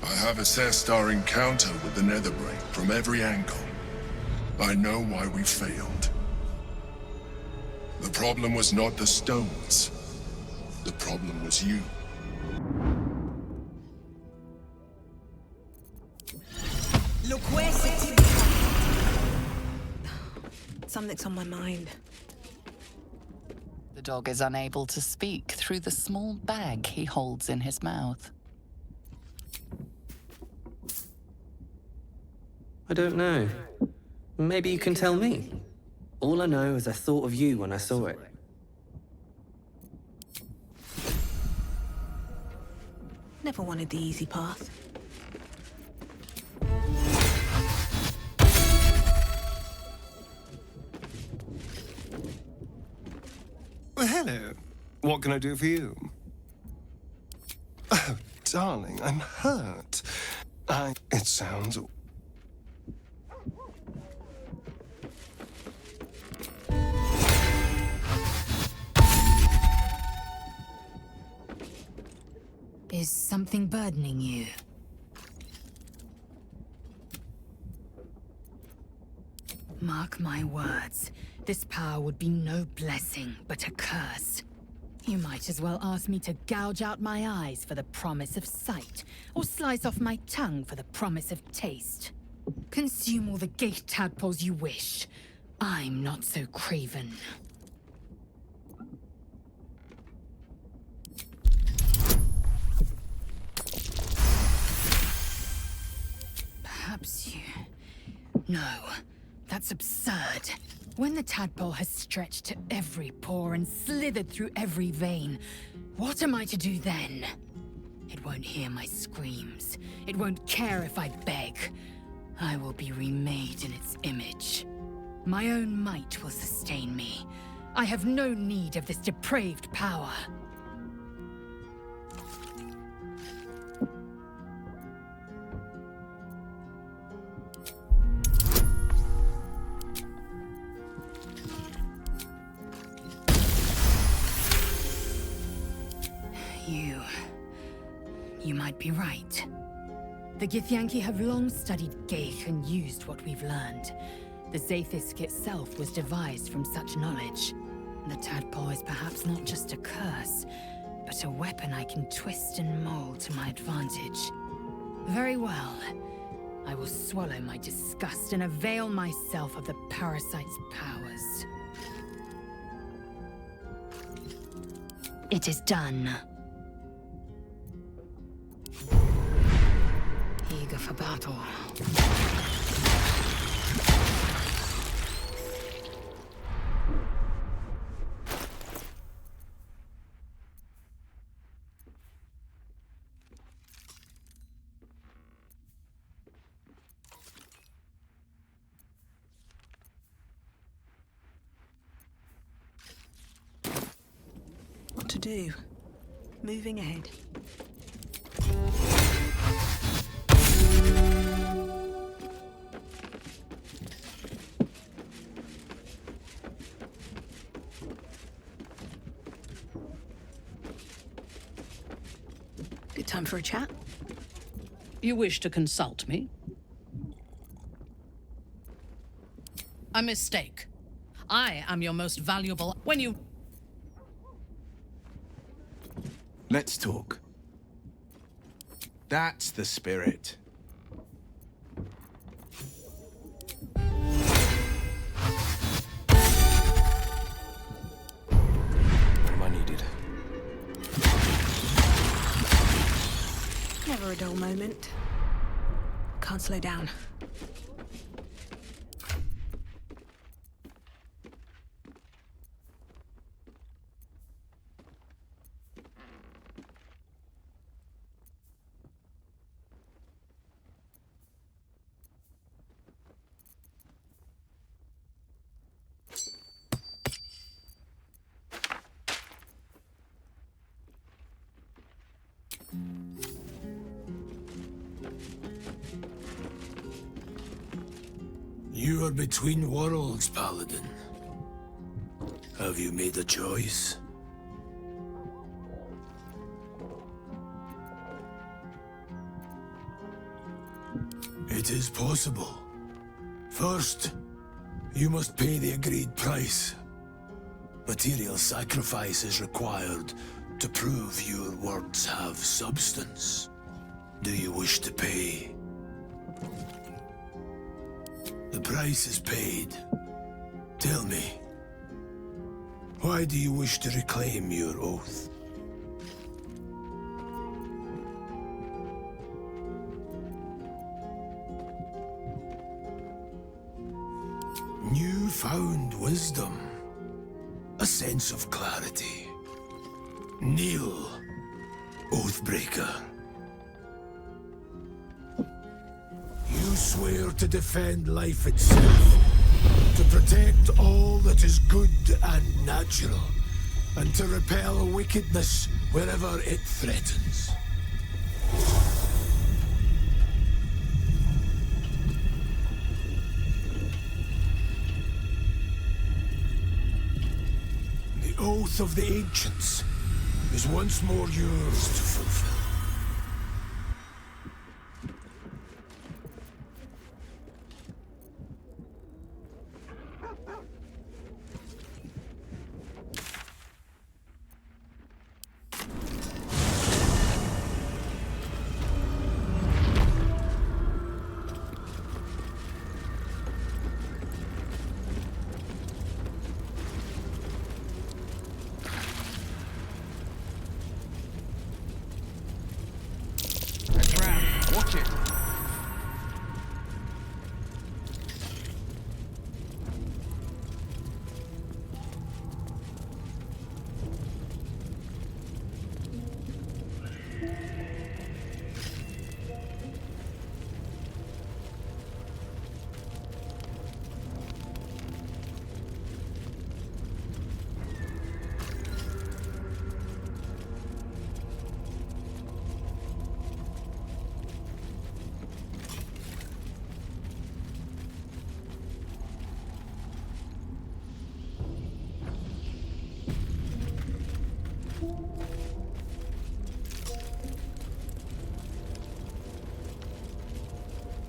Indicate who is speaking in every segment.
Speaker 1: I have assessed our encounter with the Netherbrain from every angle. I know why we failed. The problem was not the stones. The problem was you.
Speaker 2: Something's on my mind.
Speaker 3: The dog is unable to speak through the small bag he holds in his mouth.
Speaker 4: I don't know. Maybe you can tell me. All I know is I thought of you when I saw it.
Speaker 2: Never wanted the easy path.
Speaker 5: Well, hello. What can I do for you? Oh, darling, I'm hurt. It sounds...
Speaker 6: Is something burdening you? Mark my words. This power would be no blessing, but a curse. You might as well ask me to gouge out my eyes for the promise of sight, or slice off my tongue for the promise of taste. Consume all the gate tadpoles you wish. I'm not so craven. Perhaps you... No, that's absurd. When the tadpole has stretched to every pore and slithered through every vein, what am I to do then? It won't hear my screams. It won't care if I beg. I will be remade in its image. My own might will sustain me. I have no need of this depraved power. You might be right. The Githyanki have long studied Geich and used what we've learned. The Zaithisk itself was devised from such knowledge. The tadpole is perhaps not just a curse, but a weapon I can twist and mold to my advantage. Very well. I will swallow my disgust and avail myself of the parasite's powers. It is done. Eager for battle.
Speaker 2: What to do? Moving ahead. Good time for a chat?
Speaker 7: You wish to consult me? A mistake. I am your most valuable... When you...
Speaker 8: Let's talk. That's the spirit. What am I needed?
Speaker 2: Never a dull moment. Can't slow down.
Speaker 9: You are between worlds, Paladin. Have you made a choice? It is possible. First, you must pay the agreed price. Material sacrifice is required to prove your words have substance. Do you wish to pay? The price is paid. Tell me, why do you wish to reclaim your oath? Newfound wisdom. A sense of clarity. Kneel, Oathbreaker. You swear to defend life itself, to protect all that is good and natural, and to repel wickedness wherever it threatens. The oath of the ancients is once more yours to fulfill.
Speaker 8: Watch it.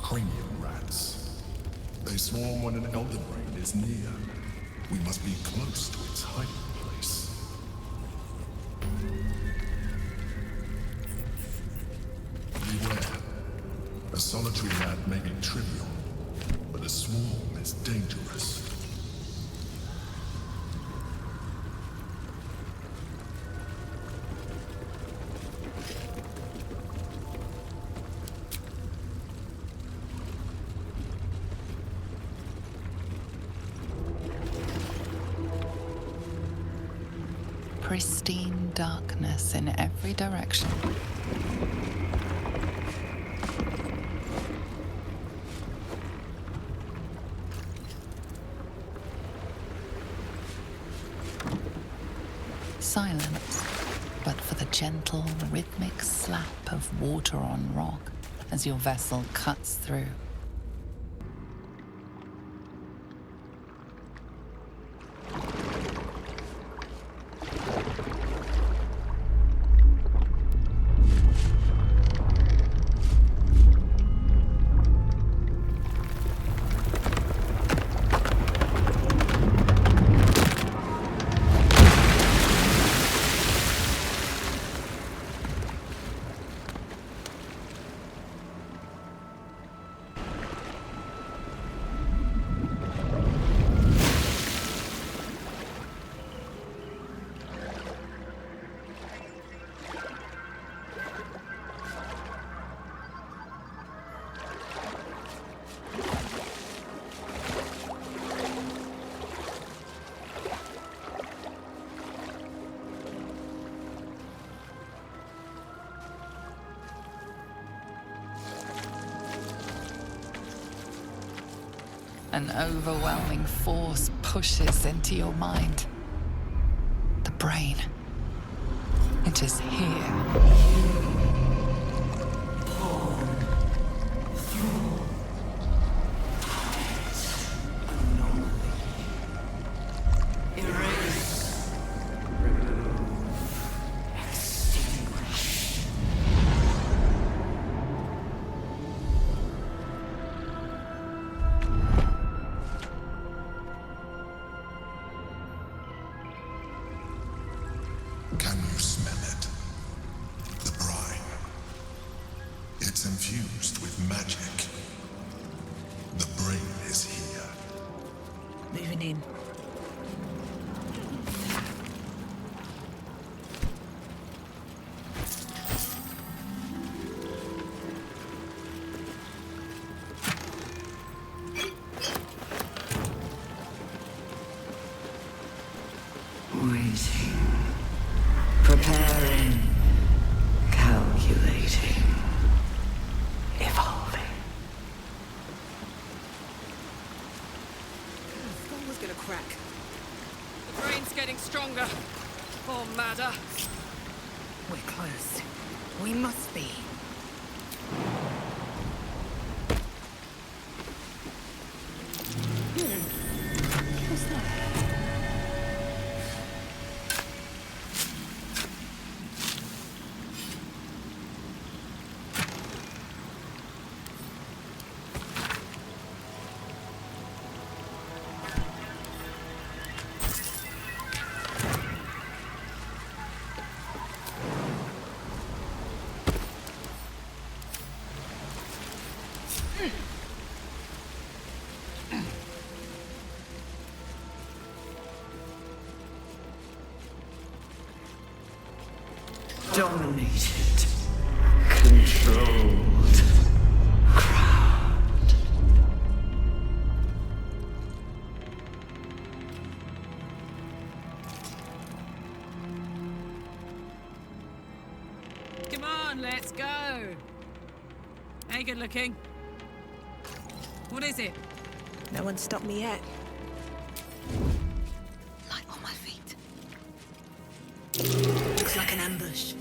Speaker 1: Cranium rats. They swarm when an elder brain is near. We must be close to its hiding place. Beware. A solitary rat may be trivial, but a swarm is dangerous.
Speaker 3: Pristine darkness in every direction. Silence, but for the gentle, rhythmic slap of water on rock as your vessel cuts through. An overwhelming force pushes into your mind. The brain. It is here.
Speaker 1: It's infused with magic. The brain is here.
Speaker 2: Moving in.
Speaker 10: Waiting. Preparing. Calculating. Evolving.
Speaker 2: The skull was gonna crack.
Speaker 7: The brain's getting stronger. Or madder.
Speaker 6: We're close. We must be.
Speaker 2: What's that?
Speaker 10: Dominated. Controlled. Crowned.
Speaker 7: Come on, let's go. Hey, good looking. What is it?
Speaker 2: No one stopped me yet.
Speaker 6: Light on my feet.
Speaker 2: Looks like an ambush.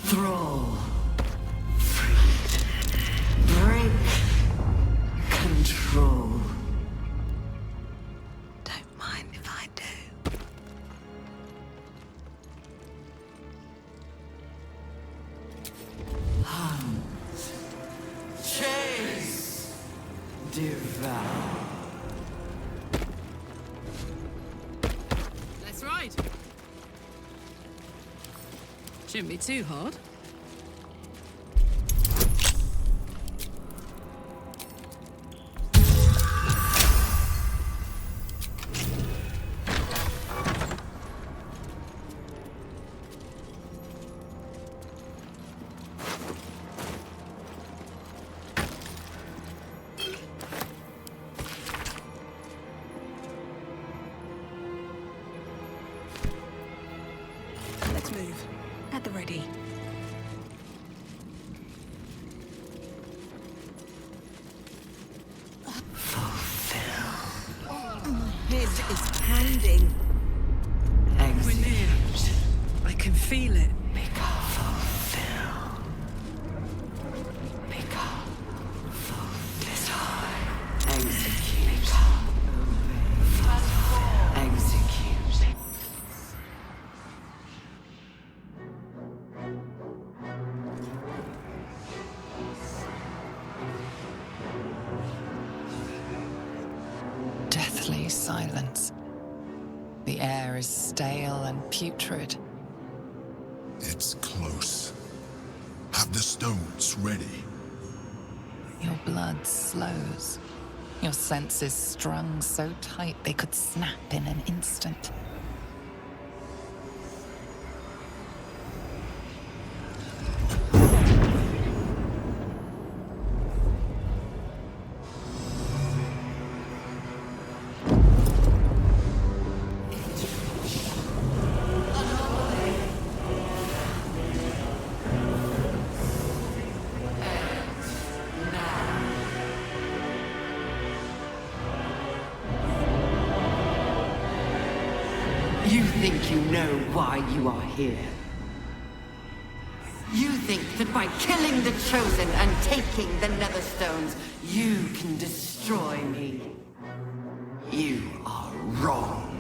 Speaker 10: Thrall. Freed. Break. Control.
Speaker 2: Don't mind if I do.
Speaker 10: Hunt. Chase. Devour.
Speaker 7: Let's ride. Shouldn't be too hard.
Speaker 2: Let's move. At the ready. Head is pounding.
Speaker 7: We're near. I can feel it.
Speaker 3: Deathly silence. The air is stale and putrid.
Speaker 1: It's close. Have the stones ready.
Speaker 3: Your blood slows. Your senses strung so tight they could snap in an instant.
Speaker 10: You think you know why you are here? You think that by killing the Chosen and taking the Netherstones, you can destroy me? You are wrong.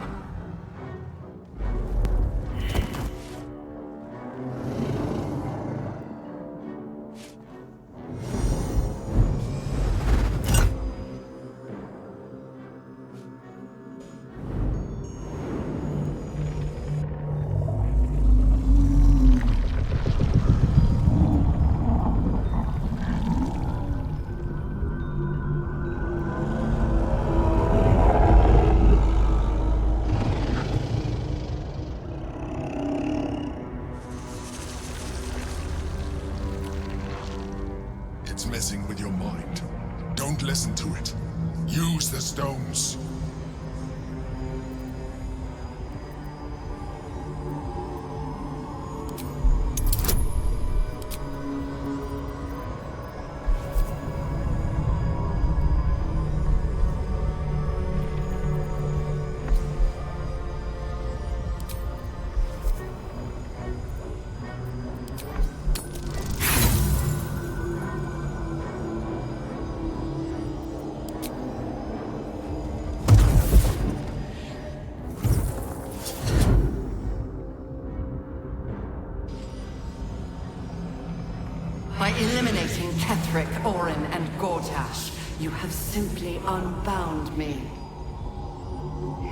Speaker 10: Ethric, Orin, and Gortash. You have simply unbound me.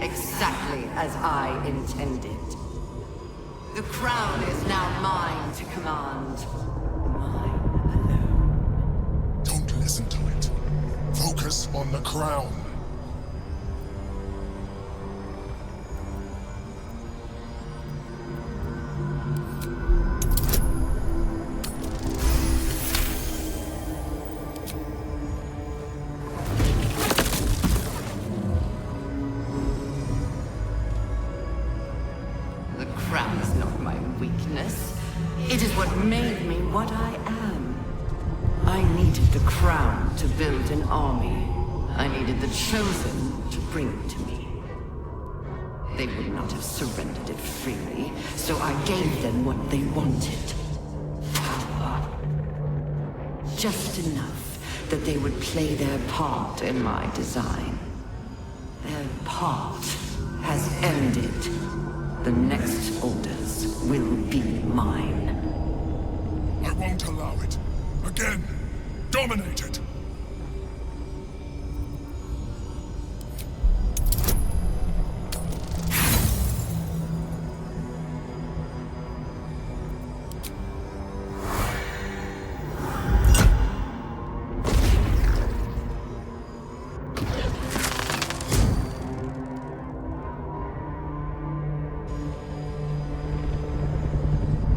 Speaker 10: Exactly as I intended. The crown is now mine to command. Mine alone.
Speaker 1: Don't listen to it. Focus on the crown.
Speaker 10: The crown is not my weakness. It is what made me what I am. I needed the crown to build an army. I needed the Chosen to bring it to me. They would not have surrendered it freely, so I gave them what they wanted. Power. Just enough that they would play their part in my design. Their part has ended. The next orders will be mine.
Speaker 1: I won't allow it. Again, dominate it.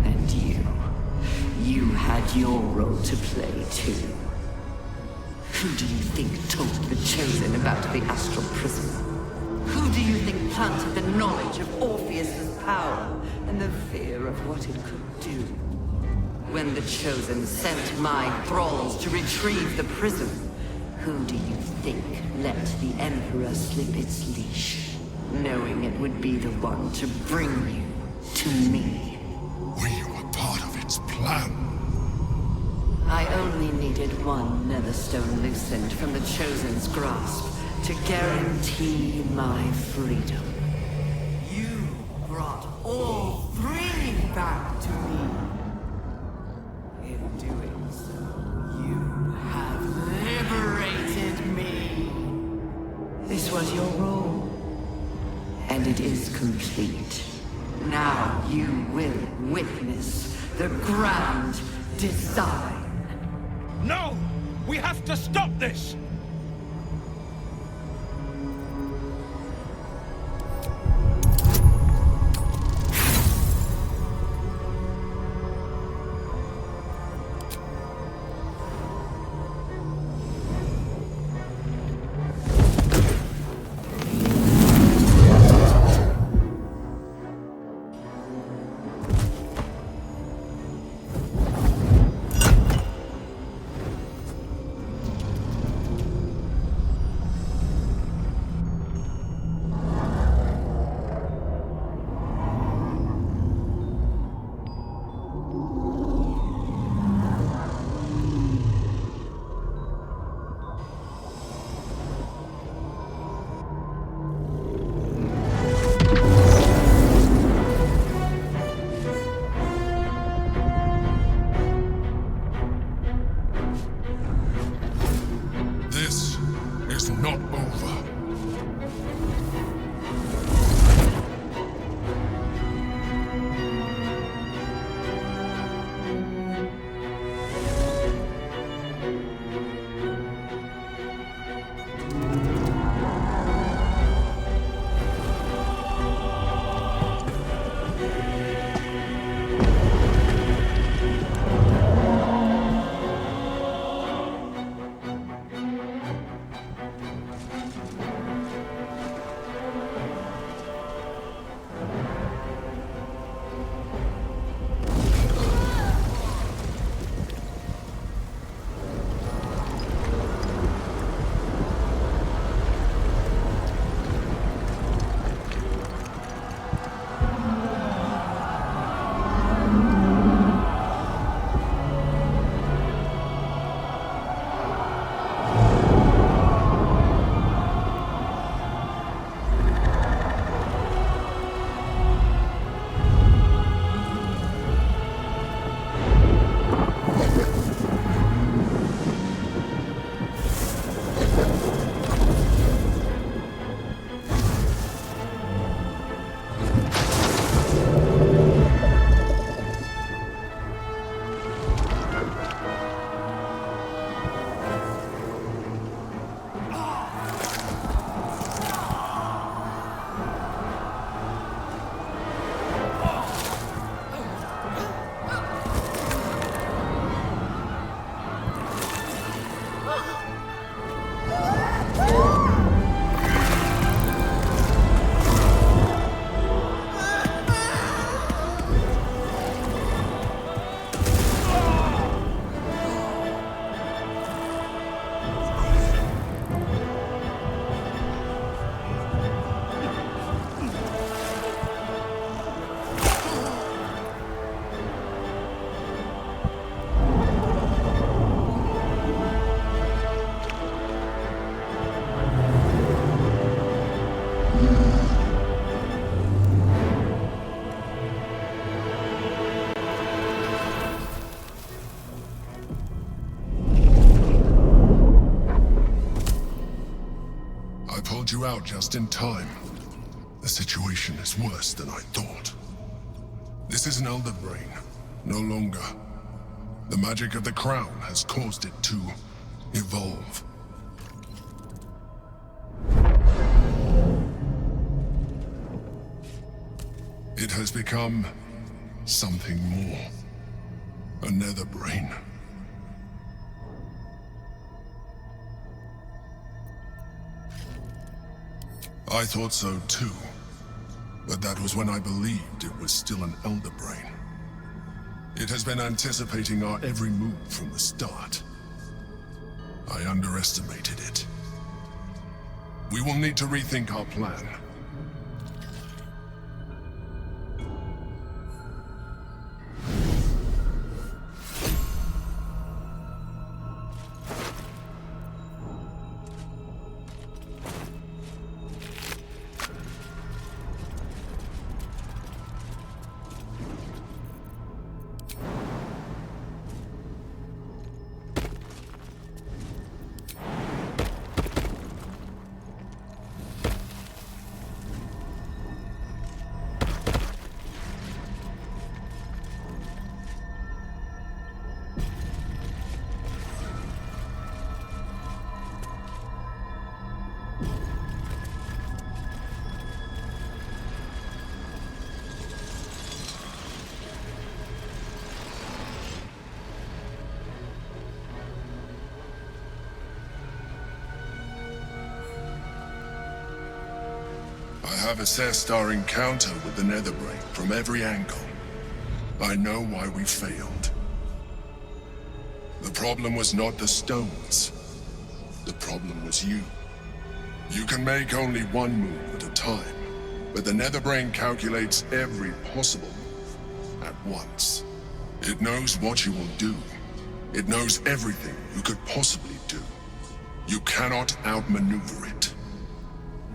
Speaker 10: And you had your role to play too. Who do you think told the Chosen about the astral prism? Who do you think planted the knowledge of Orpheus's power and the fear of what it could do? When the Chosen sent my thralls to retrieve the prism, who do you think let the Emperor slip its leash, knowing it would be the one to bring you to me?
Speaker 1: We were part of its plan.
Speaker 10: I only needed one Netherstone loosened from the Chosen's grasp to guarantee my freedom. You brought all three back to me. In doing so, you have liberated me. This was your role, and it is complete. Now you will witness the grand design.
Speaker 9: No! We have to stop this!
Speaker 1: out just in time. The situation is worse than I thought. This is an elder brain, no longer. The magic of the crown has caused it to evolve. It has become something more. A nether brain. I thought so too, but that was when I believed it was still an elder brain. It has been anticipating our every move from the start. I underestimated it. We will need to rethink our plan. I have assessed our encounter with the Netherbrain from every angle. I know why we failed. The problem was not the stones. The problem was you. You can make only one move at a time, but the Netherbrain calculates every possible move at once. It knows what you will do. It knows everything you could possibly do. You cannot outmaneuver it.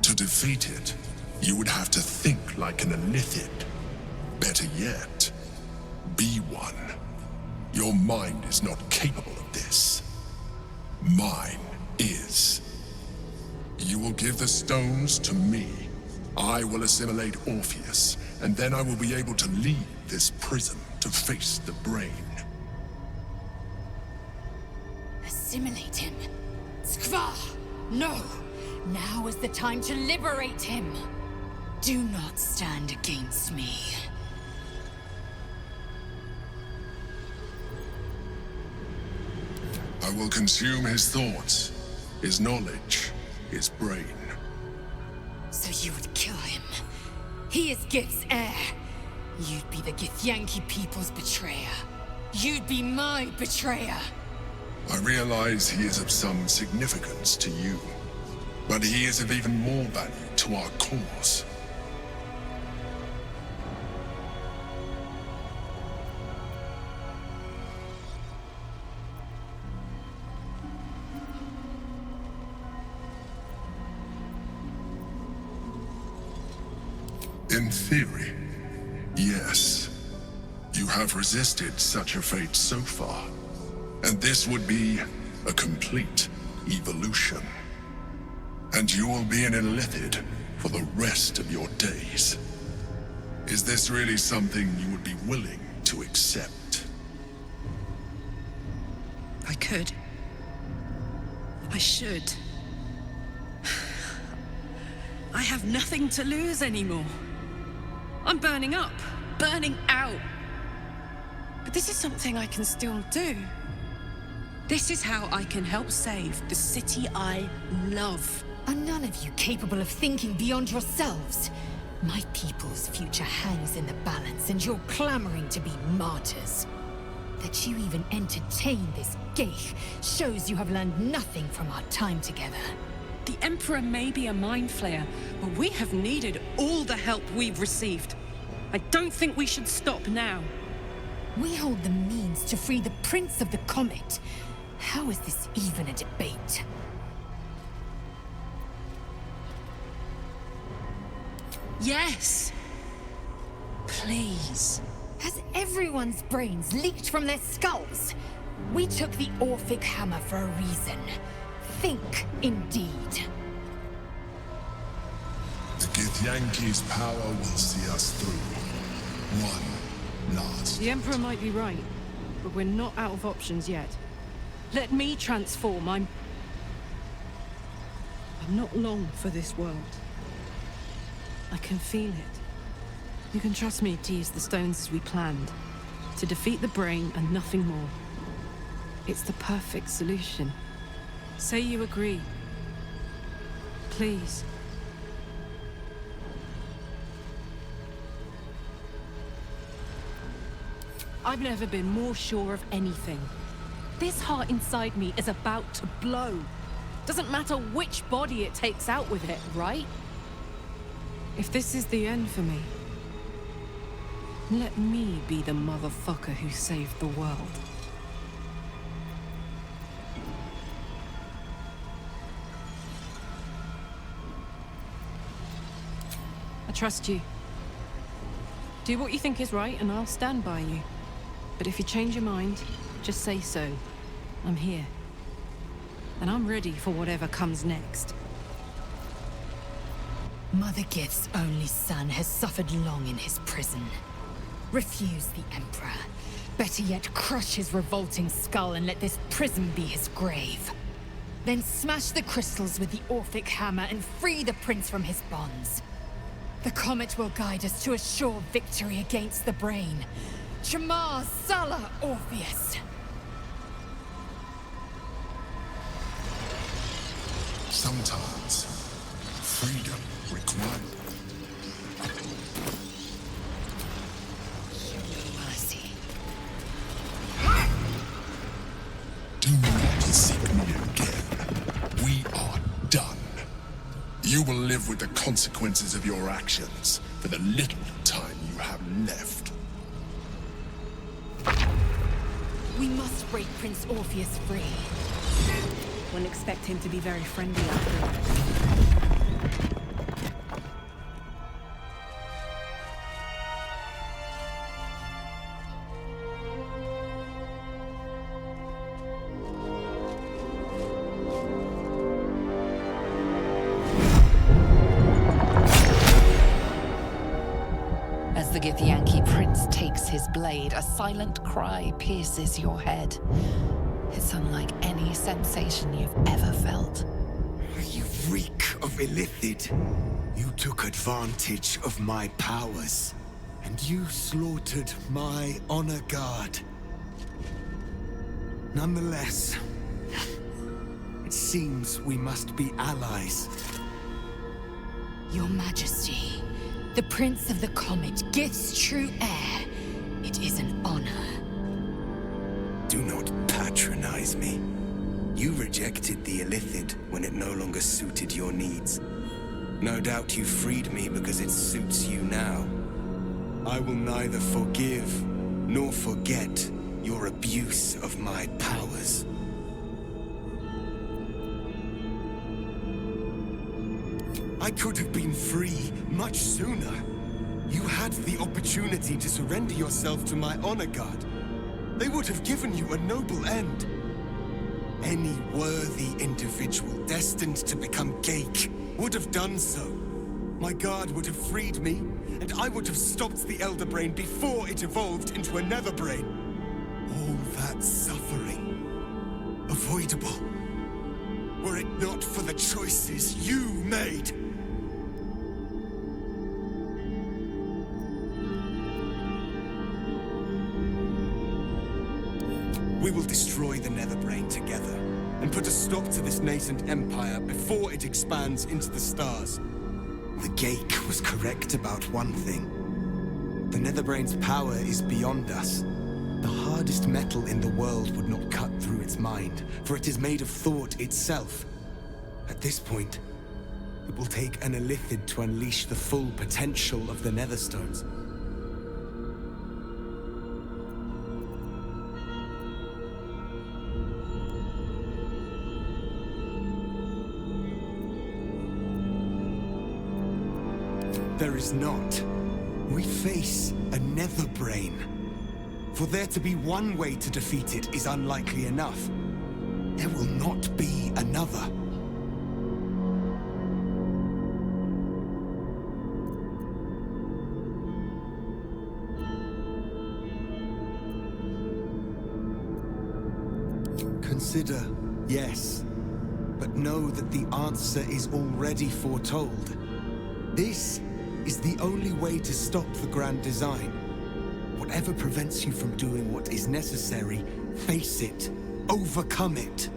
Speaker 1: To defeat it, you would have to think like an Elithid. Better yet, be one. Your mind is not capable of this. Mine is. You will give the stones to me. I will assimilate Orpheus, and then I will be able to leave this prison to face the brain.
Speaker 6: Assimilate him? Skvar! No! Now is the time to liberate him! Do not stand against me.
Speaker 1: I will consume his thoughts, his knowledge, his brain.
Speaker 6: So you would kill him? He is Gith's heir. You'd be the Githyanki people's betrayer. You'd be my betrayer.
Speaker 1: I realize he is of some significance to you, but he is of even more value to our cause. In theory, yes. You have resisted such a fate so far, and this would be a complete evolution. And you will be an Elithid for the rest of your days. Is this really something you would be willing to accept?
Speaker 2: I could. I should. I have nothing to lose anymore. I'm burning up, burning out. But this is something I can still do. This is how I can help save the city I love.
Speaker 6: Are none of you capable of thinking beyond yourselves? My people's future hangs in the balance, and you're clamoring to be martyrs. That you even entertain this geich shows you have learned nothing from our time together.
Speaker 2: The Emperor may be a mind flayer, but we have needed all the help we've received. I don't think we should stop now.
Speaker 6: We hold the means to free the Prince of the Comet. How is this even a debate?
Speaker 2: Yes. Please.
Speaker 6: Has everyone's brains leaked from their skulls? We took the Orphic Hammer for a reason. Think, indeed.
Speaker 1: Githyanki's power will see us through. One last.
Speaker 2: The Emperor might be right, but we're not out of options yet. Let me transform. I'm not long for this world. I can feel it. You can trust me to use the stones as we planned. To defeat the brain and nothing more. It's the perfect solution. Say you agree. Please. I've never been more sure of anything. This heart inside me is about to blow. Doesn't matter which body it takes out with it, right? If this is the end for me, let me be the motherfucker who saved the world. I trust you. Do what you think is right and I'll stand by you. But if you change your mind, just say so. I'm here. And I'm ready for whatever comes next.
Speaker 6: Mother Gith's only son has suffered long in his prison. Refuse the Emperor. Better yet, crush his revolting skull and let this prison be his grave. Then smash the crystals with the Orphic hammer and free the prince from his bonds. The comet will guide us to a sure victory against the brain. Shamar Sala Orpheus.
Speaker 1: Sometimes, freedom requires...
Speaker 6: Mercy.
Speaker 1: Do not seek me again. We are done. You will live with the consequences of your actions for the little time you have left.
Speaker 6: We must break Prince Orpheus free.
Speaker 2: Wouldn't expect him to be very friendly after all.
Speaker 3: As the Githyanki prince takes his blade, a silent cry pierces your head. It's unlike any sensation you've ever felt.
Speaker 8: You reek of illithid. You took advantage of my powers, and you slaughtered my honor guard. Nonetheless, it seems we must be allies.
Speaker 6: Your Majesty, the Prince of the Comet, Gith's true heir. It is an honor.
Speaker 8: Do not patronize me. You rejected the illithid when it no longer suited your needs. No doubt you freed me because it suits you now. I will neither forgive nor forget your abuse of my powers. I could have been free much sooner. You had the opportunity to surrender yourself to my honor guard. They would have given you a noble end. Any worthy individual destined to become Geik would have done so. My guard would have freed me, and I would have stopped the Elder Brain before it evolved into a Nether Brain. All that suffering, avoidable, were it not for the choices you made. We will destroy the Netherbrain together, and put a stop to this nascent empire before it expands into the stars. The Geik was correct about one thing. The Netherbrain's power is beyond us. The hardest metal in the world would not cut through its mind, for it is made of thought itself. At this point, it will take an illithid to unleash the full potential of the Netherstones. There is not. We face a Netherbrain. For there to be one way to defeat it is unlikely enough. There will not be another. Consider, yes. But know that the answer is already foretold. This is the only way to stop the grand design. Whatever prevents you from doing what is necessary, face it. Overcome it.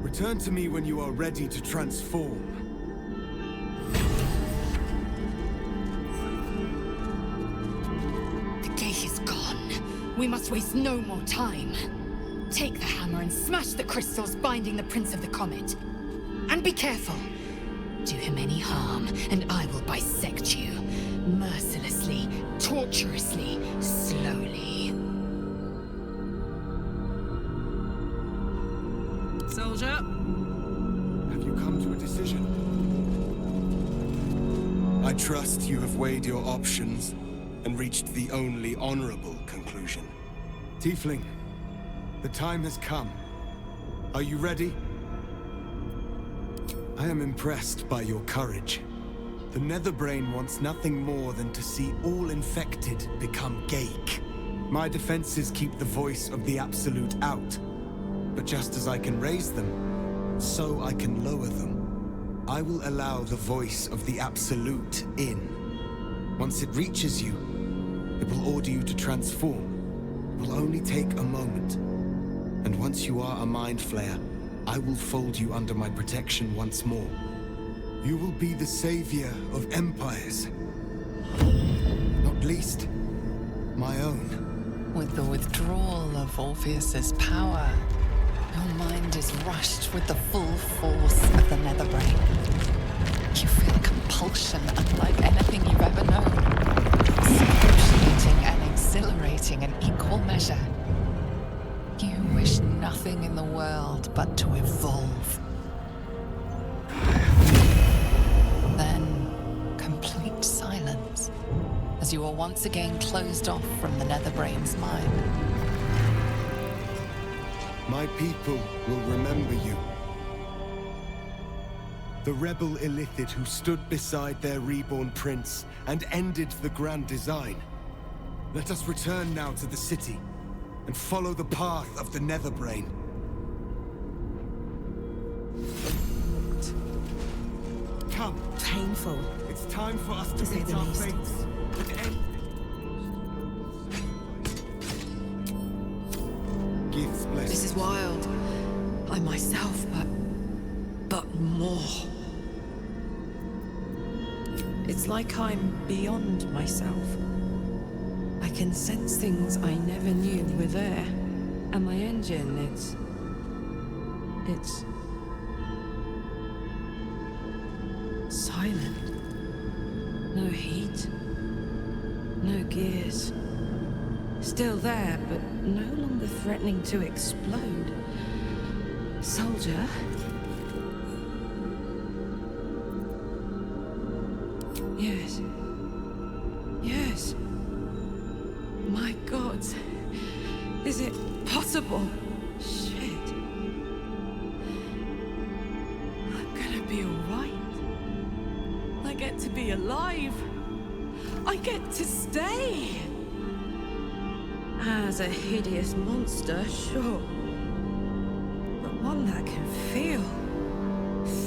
Speaker 8: Return to me when you are ready to transform.
Speaker 6: The gate is gone. We must waste no more time. Take the hammer and smash the crystals binding the Prince of the Comet. And be careful. Do him any harm, and I will bisect you. Mercilessly, torturously, slowly.
Speaker 7: Soldier.
Speaker 8: Have you come to a decision? I trust you have weighed your options and reached the only honorable conclusion. Tiefling, the time has come. Are you ready? I am impressed by your courage. The Netherbrain wants nothing more than to see all infected become Geik. My defenses keep the voice of the Absolute out. But just as I can raise them, so I can lower them. I will allow the voice of the Absolute in. Once it reaches you, it will order you to transform. It will only take a moment. And once you are a Mind Flayer, I will fold you under my protection once more. You will be the savior of empires. Not least, my own.
Speaker 3: With the withdrawal of Orpheus's power, your mind is rushed with the full force of the Netherbrain. You feel a compulsion unlike anything you've ever known. Excruciating and exhilarating in equal measure. You wish nothing in the world but to evolve. Then, complete silence, as you are once again closed off from the Netherbrain's mind.
Speaker 8: My people will remember you. The rebel Illithid who stood beside their reborn prince and ended the grand design. Let us return now to the city and follow the path of the Netherbrain. Come.
Speaker 11: Painful.
Speaker 8: It's time for us to
Speaker 11: say
Speaker 8: meet
Speaker 11: the
Speaker 8: our
Speaker 11: least.
Speaker 8: fates and end Gith's blessing.
Speaker 2: This is wild. I'm myself, but more. It's like I'm beyond myself. I can sense things I never knew were there. And my engine, it's silent. No heat. No gears. Still there, but no longer threatening to explode. Soldier? Yes. Yes. My God. Is it possible? Shit. I'm gonna be alright. I get to be alive. I get to stay. As a hideous monster, sure. But one that can feel,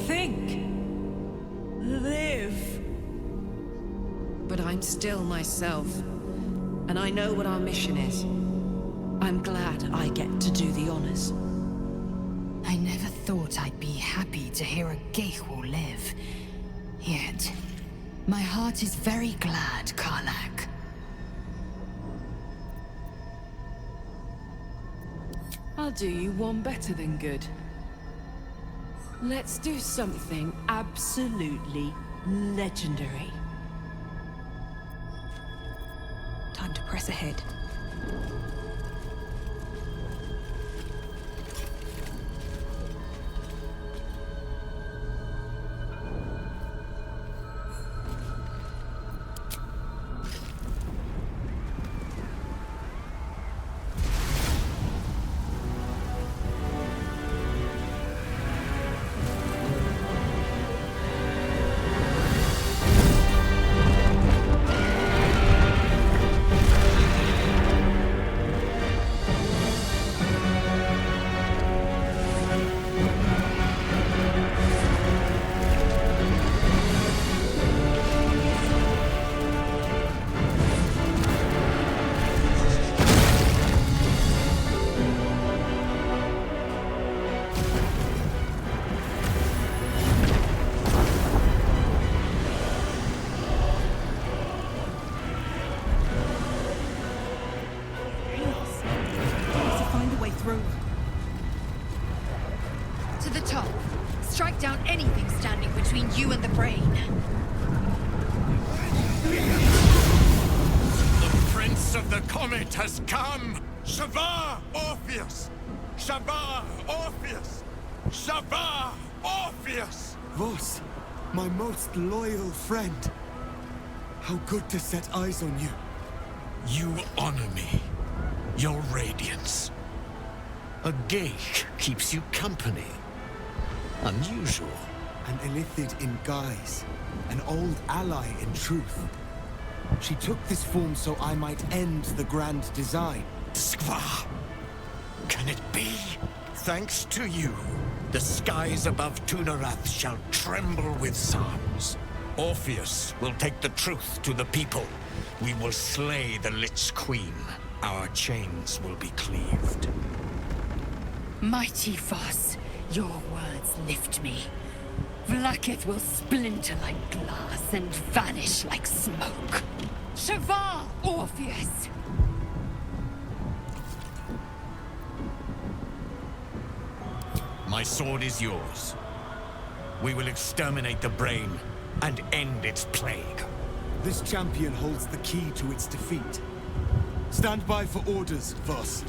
Speaker 2: think, live. But I'm still myself. And I know what our mission is. I'm glad I get to do the honors.
Speaker 6: I never thought I'd be happy to hear a Geich will live. Yet, my heart is very glad, Karlak.
Speaker 2: I'll do you one better than good. Let's do something absolutely legendary.
Speaker 11: Time to press ahead.
Speaker 8: moment has come! Shavar Orpheus! Shavar Orpheus! Shavar Orpheus!
Speaker 5: Vos, my most loyal friend. How good to set eyes on you.
Speaker 12: You honor me. Your radiance. A geich keeps you company. Unusual.
Speaker 5: An Illithid in guise. An old ally in truth. She took this form so I might end the grand design.
Speaker 12: Skva! Can it be? Thanks to you, the skies above Tunarath shall tremble with psalms. Orpheus will take the truth to the people. We will slay the Lich Queen. Our chains will be cleaved.
Speaker 6: Mighty Voss, your words lift me. Vlaakith will splinter like glass and vanish like smoke. Shavar Orpheus!
Speaker 12: My sword is yours. We will exterminate the brain and end its plague.
Speaker 5: This champion holds the key to its defeat. Stand by for orders, Voss.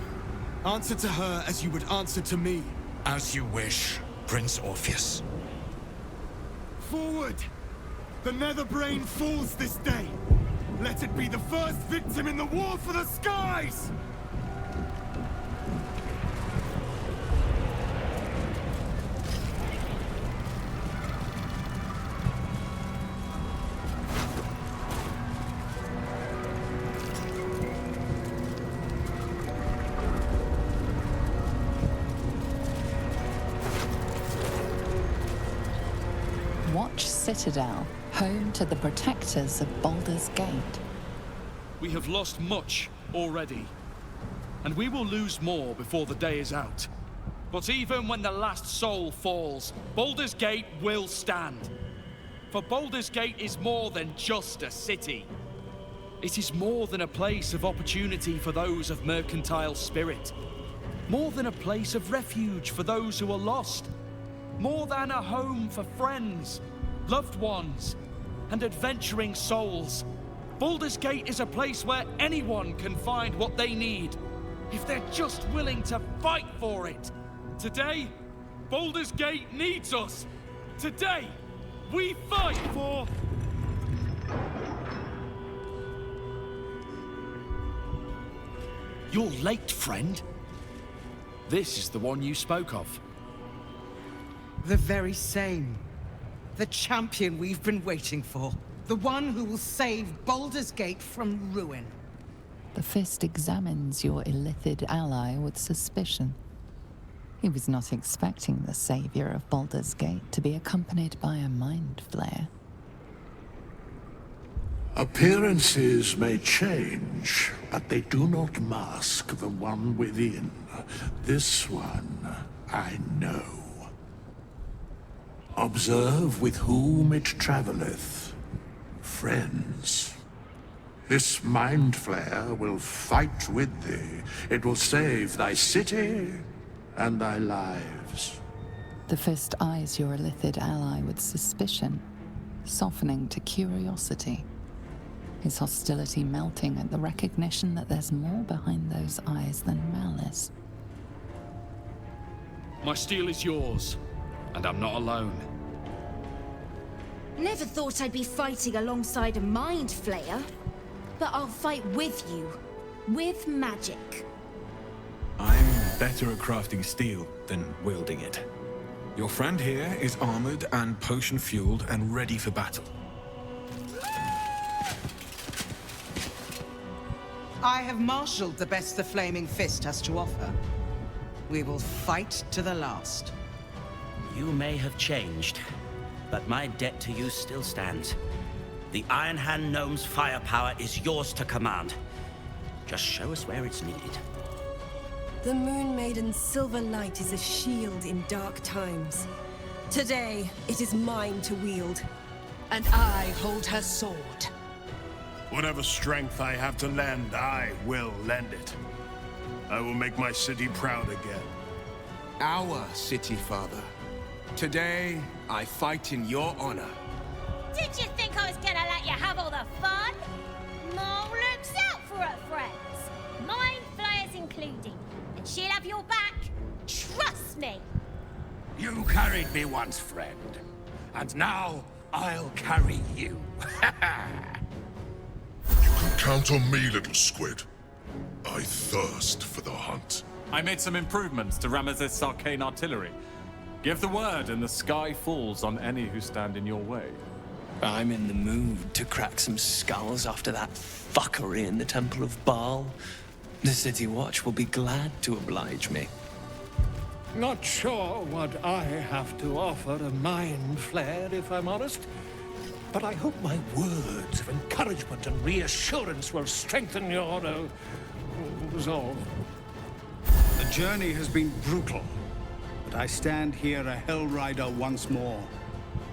Speaker 5: Answer to her as you would answer to me.
Speaker 12: As you wish, Prince Orpheus.
Speaker 5: Forward! The Netherbrain falls this day. Let it be the first victim in the war for the skies!
Speaker 3: Watch Citadel, home to the protectors of Baldur's Gate.
Speaker 13: We have lost much already, and we will lose more before the day is out. But even when the last soul falls, Baldur's Gate will stand. For Baldur's Gate is more than just a city. It is more than a place of opportunity for those of mercantile spirit. More than a place of refuge for those who are lost. More than a home for friends, loved ones, and adventuring souls. Baldur's Gate is a place where anyone can find what they need, if they're just willing to fight for it. Today, Baldur's Gate needs us. Today, we fight for... You're late, friend. This is the one you spoke of.
Speaker 14: The very same. The champion we've been waiting for. The one who will save Baldur's Gate from ruin.
Speaker 3: The Fist examines your Illithid ally with suspicion. He was not expecting the savior of Baldur's Gate to be accompanied by a mind flayer.
Speaker 9: Appearances may change, but they do not mask the one within. This one, I know. Observe with whom it traveleth. Friends. This mind flayer will fight with thee. It will save thy city and thy lives.
Speaker 3: The Fist eyes your Illithid ally with suspicion, softening to curiosity. His hostility melting at the recognition that there's more behind those eyes than malice.
Speaker 13: My steel is yours, and I'm not alone.
Speaker 15: Never thought I'd be fighting alongside a mind flayer. But I'll fight with you. With magic.
Speaker 16: I'm better at crafting steel than wielding it. Your friend here is armored and potion-fueled and ready for battle.
Speaker 14: I have marshaled the best the Flaming Fist has to offer. We will fight to the last.
Speaker 17: You may have changed, but my debt to you still stands. The Iron Hand Gnome's firepower is yours to command. Just show us where it's needed.
Speaker 11: The Moon Maiden's silver light is a shield in dark times. Today, it is mine to wield.
Speaker 2: And I hold her sword.
Speaker 18: Whatever strength I have to lend, I will lend it. I will make my city proud again.
Speaker 8: Our city, Father. Today, I fight in your honor.
Speaker 15: Did you think I was gonna let you have all the fun? Mole looks out for her friends. My
Speaker 12: carried me once, friend. And now, I'll carry you.
Speaker 1: You can count on me, little squid. I thirst for the hunt.
Speaker 19: I made some improvements to Ramesses' arcane artillery. Give the word and the sky falls on any who stand in your way.
Speaker 4: I'm in the mood to crack some skulls after that fuckery in the Temple of Baal. The City Watch will be glad to oblige me.
Speaker 12: Not sure what I have to offer a mind flare, if I'm honest. But I hope my words of encouragement and reassurance will strengthen your resolve.
Speaker 20: The journey has been brutal, but I stand here a Hell Rider once more.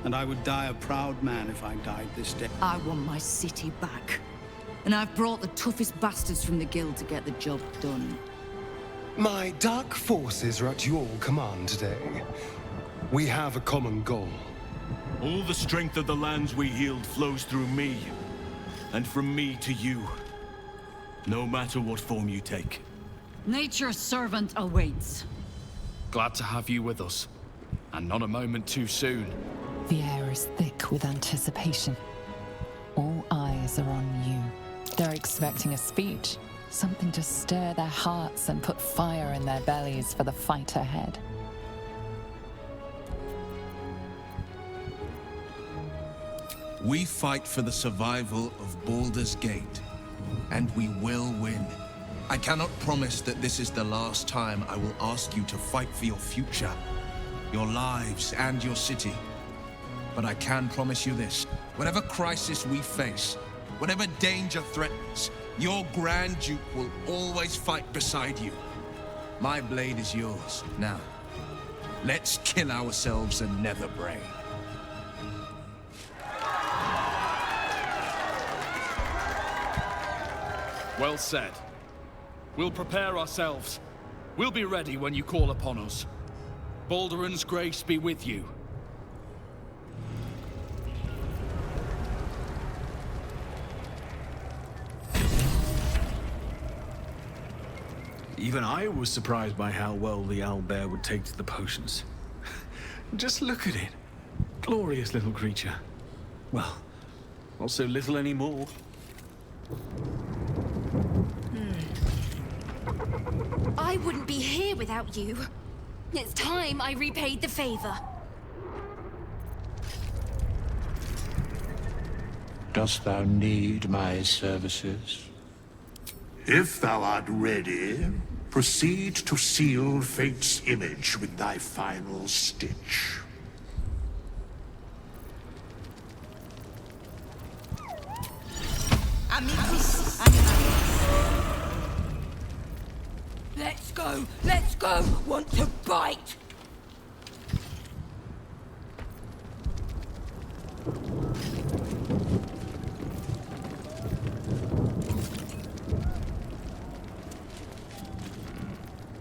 Speaker 20: And I would die a proud man if I died this day.
Speaker 21: I want my city back. And I've brought the toughest bastards from the guild to get the job done.
Speaker 22: My dark forces are at your command today. We have a common goal.
Speaker 18: All the strength of the lands we healed flows through me. And from me to you. No matter what form you take.
Speaker 21: Nature's servant awaits.
Speaker 13: Glad to have you with us. And not a moment too soon.
Speaker 3: The air is thick with anticipation. All eyes are on you. They're expecting a speech, something to stir their hearts and put fire in their bellies for the fight ahead.
Speaker 23: We fight for the survival of Baldur's Gate, and we will win. I cannot promise that this is the last time I will ask you to fight for your future, your lives, and your city. But I can promise you this. Whatever crisis we face, whatever danger threatens, your Grand Duke will always fight beside you. My blade is yours. Now, let's kill ourselves a nether brain.
Speaker 13: Well said. We'll prepare ourselves. We'll be ready when you call upon us. Baldur's grace be with you.
Speaker 16: Even I was surprised by how well the owlbear would take to the potions. Just look at it. Glorious little creature. Well, not so little anymore.
Speaker 15: I wouldn't be here without you. It's time I repaid the favor.
Speaker 12: Dost thou need my services?
Speaker 24: If thou art ready, proceed to seal Fate's image with thy final stitch.
Speaker 21: Let's go! Let's go! Want to bite?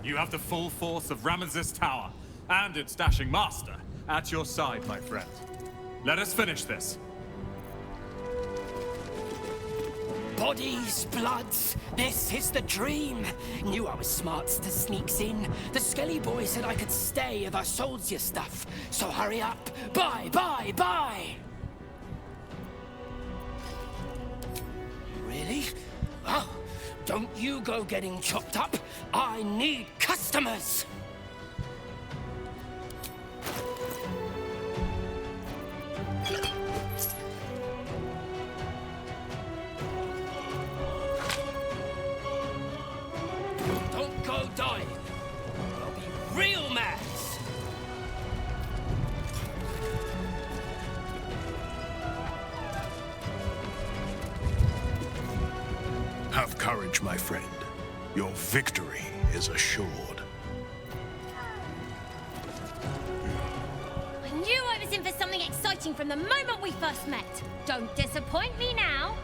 Speaker 19: You have the full force of Ramesses Tower and its dashing master at your side, my friend. Let us finish this.
Speaker 25: Bodies, bloods, this is the dream. Knew I was smart to sneaks in. The Skelly boy said I could stay if I sold you stuff. So hurry up. Buy, buy, buy! Really? Oh, don't you go getting chopped up. I need customers! Don't go die. I'll be real mad.
Speaker 18: Have courage, my friend. Your victory is assured.
Speaker 15: I knew I was in for something exciting from the moment we first met. Don't disappoint me now.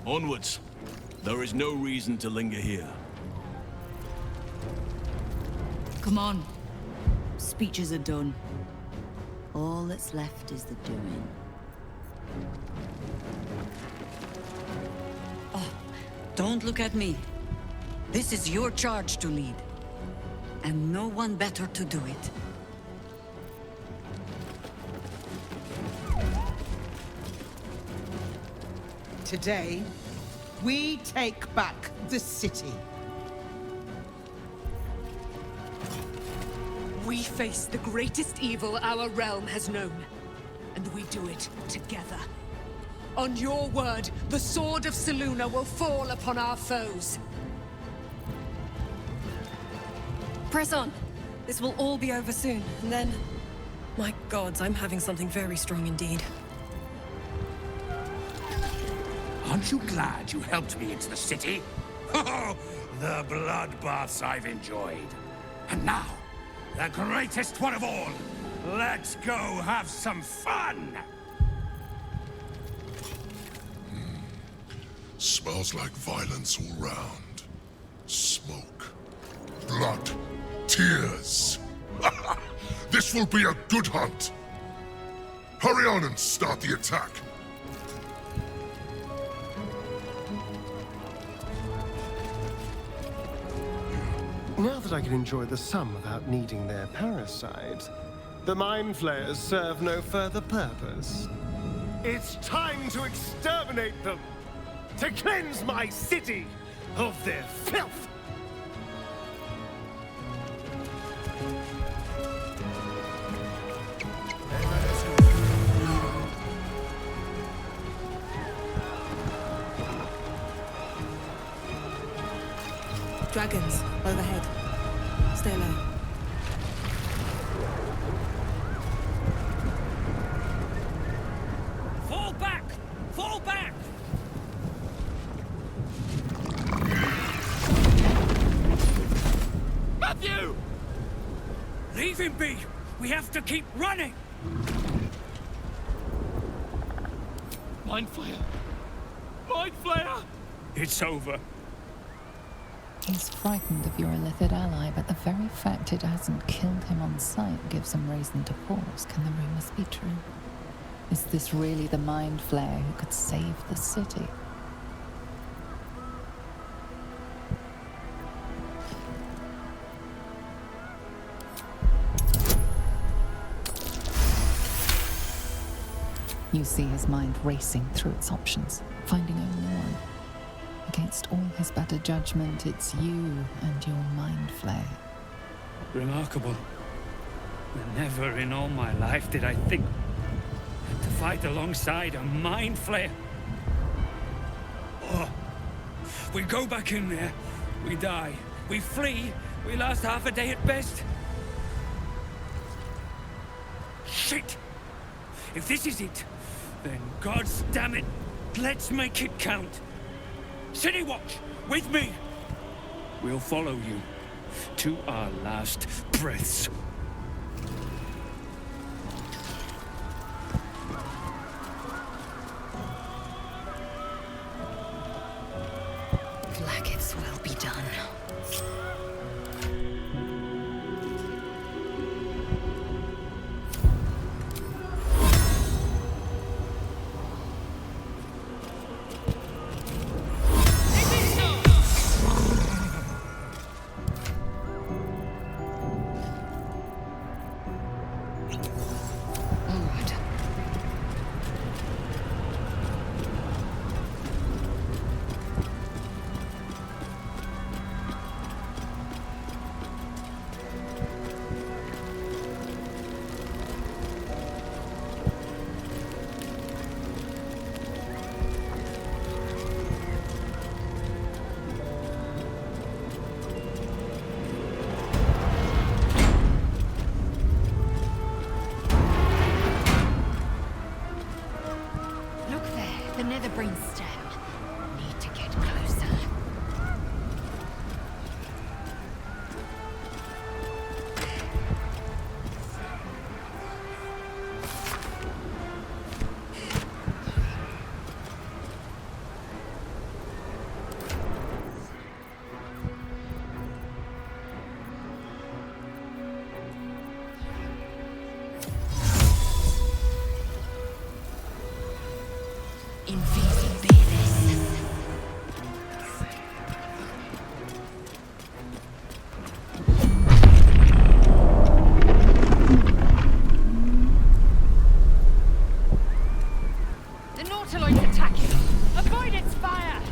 Speaker 18: Onwards. There is no reason to linger here.
Speaker 21: Come on. Speeches are done. All that's left is the doing.
Speaker 26: Don't look at me. This is your charge to lead.
Speaker 21: and no one better to do it.
Speaker 14: Today, we take back the city.
Speaker 2: We face the greatest evil our realm has known, and we do it together. On your word, the sword of Absoluta will fall upon our foes.
Speaker 11: Press on. This will all be over soon, and then... My gods, I'm having something very strong indeed.
Speaker 5: Aren't you glad you helped me into the city? Oh, the bloodbaths I've enjoyed. And now, the greatest one of all. Let's go have some fun!
Speaker 1: Smells like violence all round. Smoke. Blood. Tears. This will be a good hunt. Hurry on and start the attack.
Speaker 6: Now that I can enjoy the sun without needing their parasites, the Mind Flayers serve no further purpose. It's time to exterminate them! To cleanse my city of their filth!
Speaker 11: Dragons, overhead. Stay low.
Speaker 25: Fall back! Fall back! Matthew! Leave him be! We have to keep running!
Speaker 13: Mind Flayer! Mind Flayer!
Speaker 25: It's over.
Speaker 3: He's frightened of your illithid ally, but the very fact it hasn't killed him on sight gives him reason to pause. Can the rumors be true? Is this really the Mind Flayer who could save the city? You see his mind racing through its options, finding only one. Against all his better judgment, it's you and your Mind Flayer.
Speaker 25: Remarkable. Never in all my life did I think to fight alongside a Mind Flayer. Oh, we go back in there, we die. We flee, we last half a day at best. Shit! If this is it, then God's damn it, let's make it count. City Watch, with me! We'll follow you to our last breaths.
Speaker 21: Blackets will be done.
Speaker 25: Mongoloid's attacking! Avoid its fire!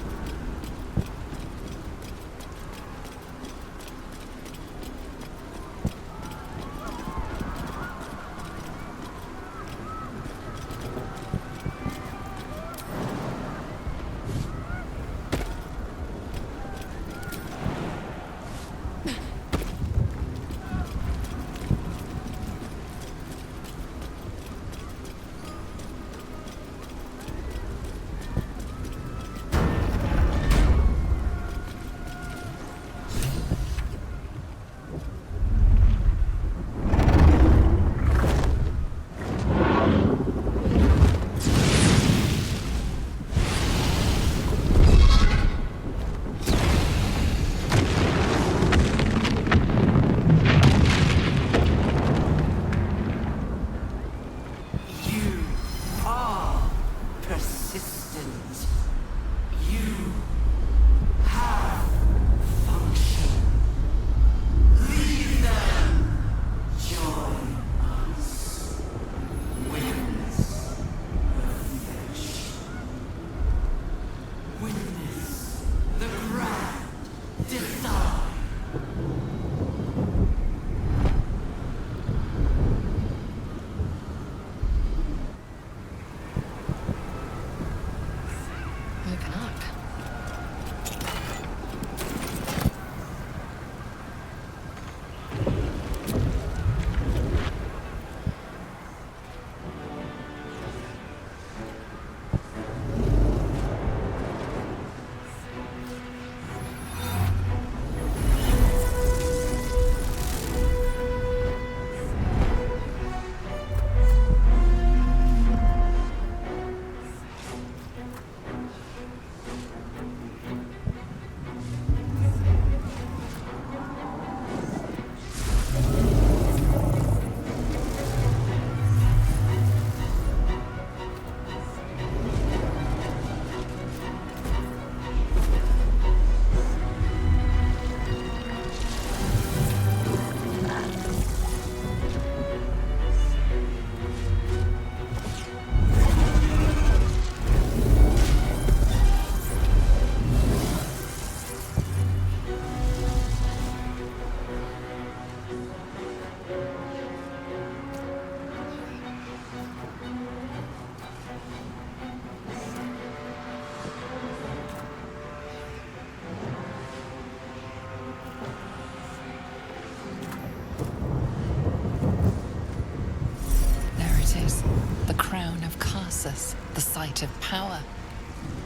Speaker 3: The site of power,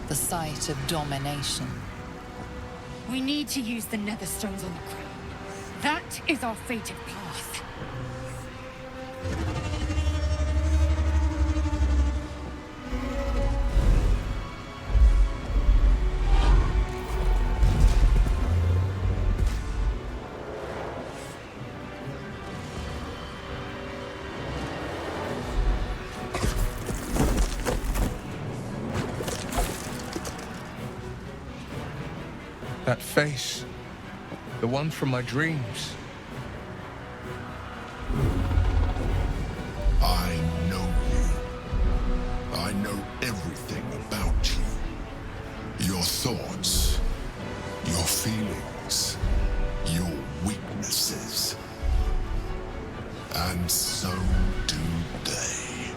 Speaker 3: the site of domination.
Speaker 25: We need to use the netherstones on the crown. That is our fated path.
Speaker 23: That face. The one from my dreams.
Speaker 1: I know you. I know everything about you. Your thoughts, your feelings, your weaknesses. And so do they.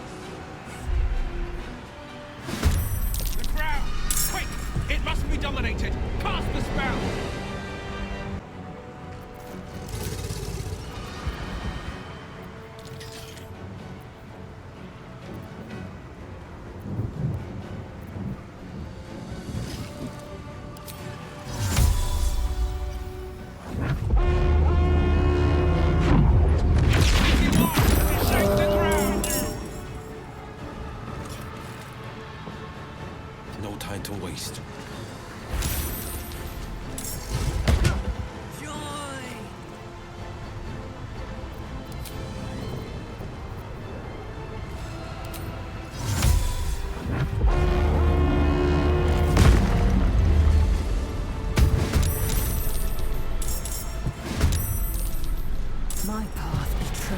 Speaker 7: The crown! Quick! It must be dominated! Cast the spell!
Speaker 8: No time to waste.
Speaker 21: My path be true.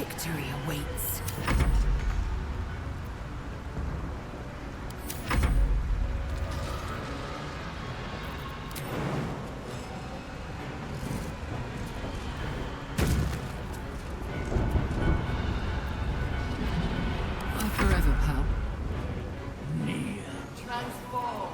Speaker 15: victory awaits.
Speaker 2: Forever, pal.
Speaker 15: Transform.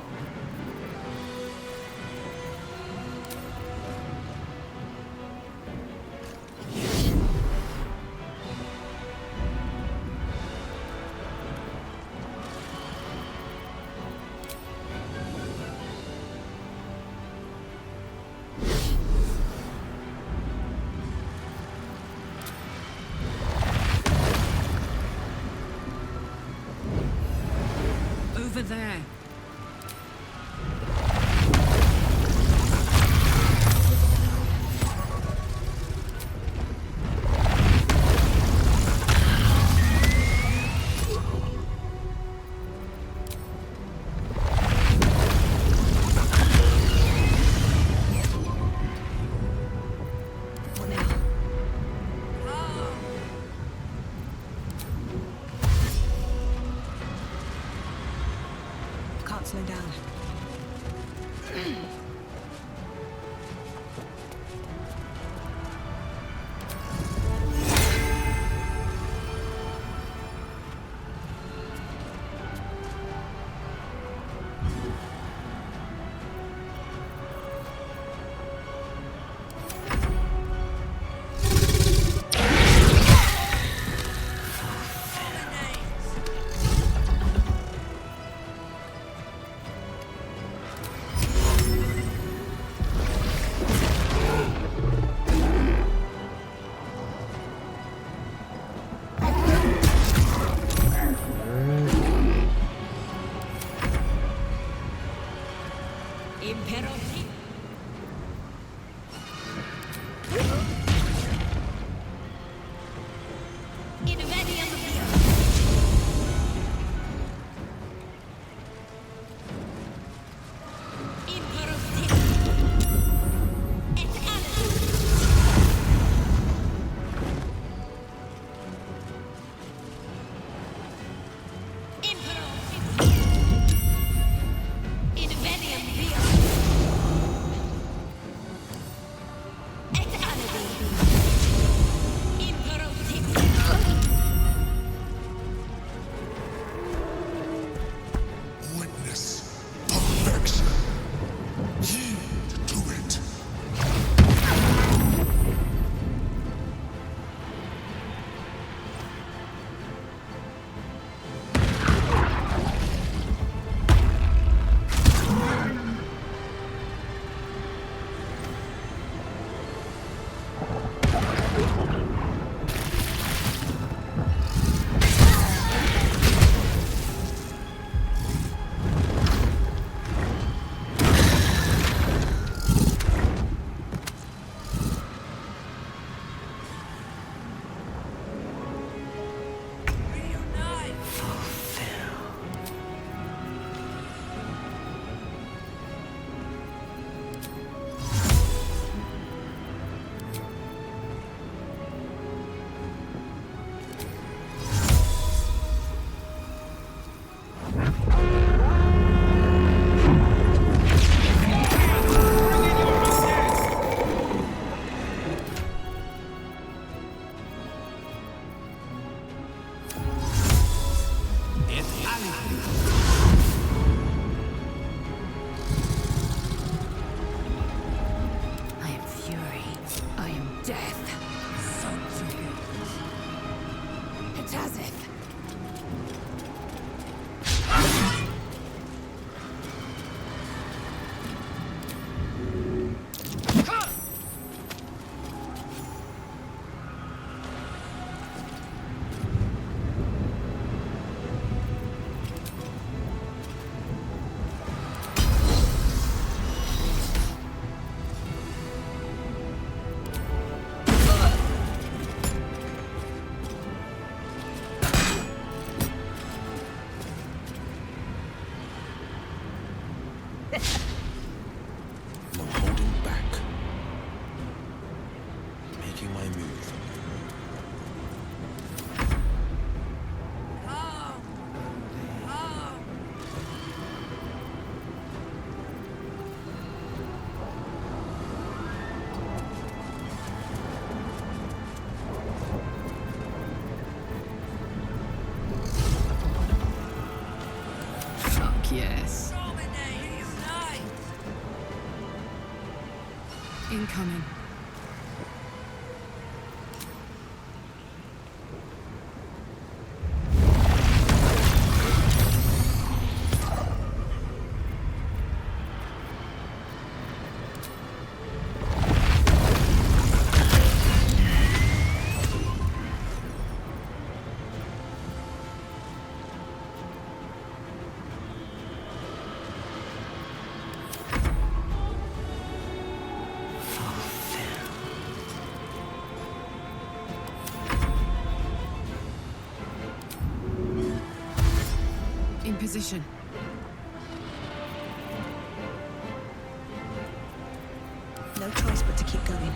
Speaker 2: Over there.
Speaker 11: Can't slow down.
Speaker 2: yes. Incoming. In position.
Speaker 11: No choice but to keep going.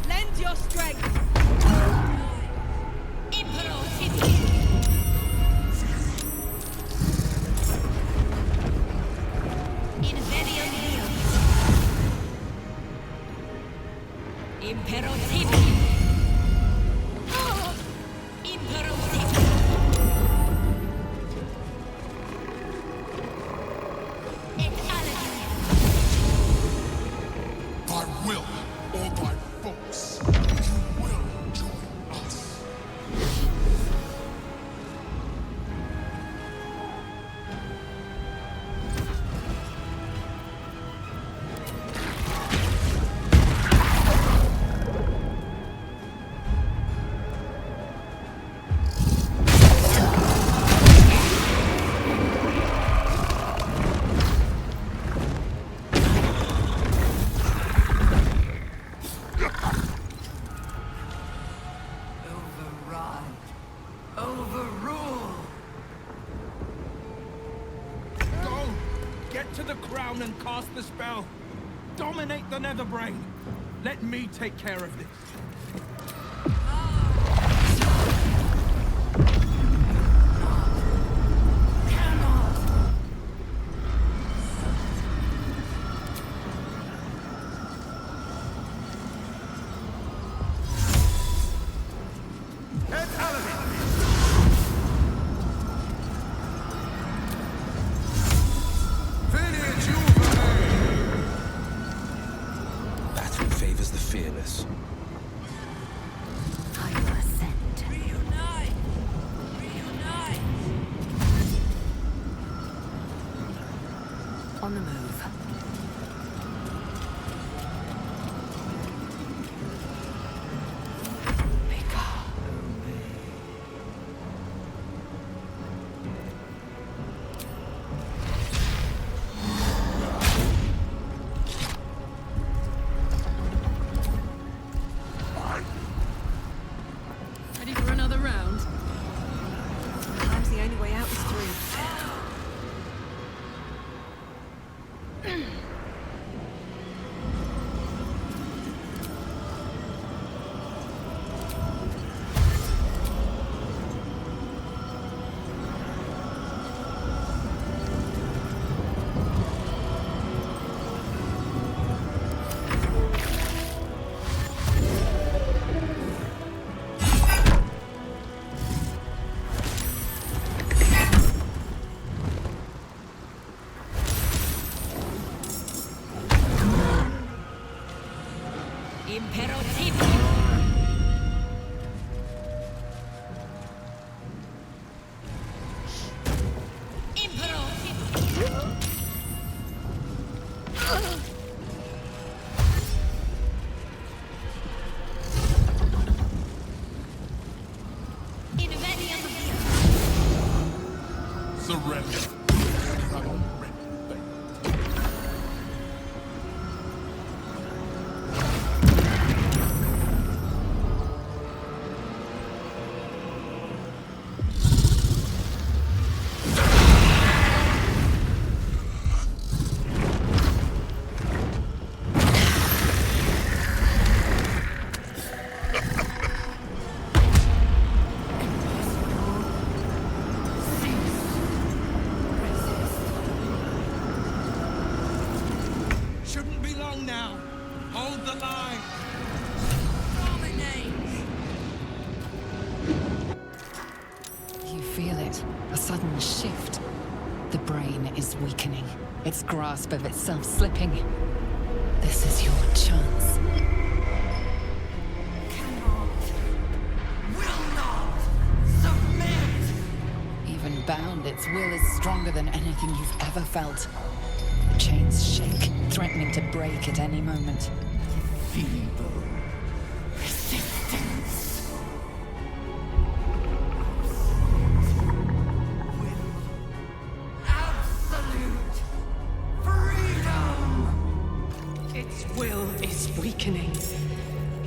Speaker 11: Lend your strength.
Speaker 1: By will or by force, you will join us.
Speaker 5: Overrule! Go! Get to the crown and cast the spell. Dominate the Netherbrain. Let me take care of this.
Speaker 8: Battle favors the fearless.
Speaker 21: I will ascend.
Speaker 11: Reunite! Reunite!
Speaker 21: On the move.
Speaker 2: Ready for another round?
Speaker 11: Sometimes the only way out is through.
Speaker 7: Hold the line!
Speaker 3: You feel it, a sudden shift. The brain is weakening, its grasp of itself slipping. This is your chance. Even bound, its will is stronger than anything you've ever felt. The chains shake, threatening to break at any moment.
Speaker 25: Feeble resistance. Absolute freedom.
Speaker 2: Its will is weakening.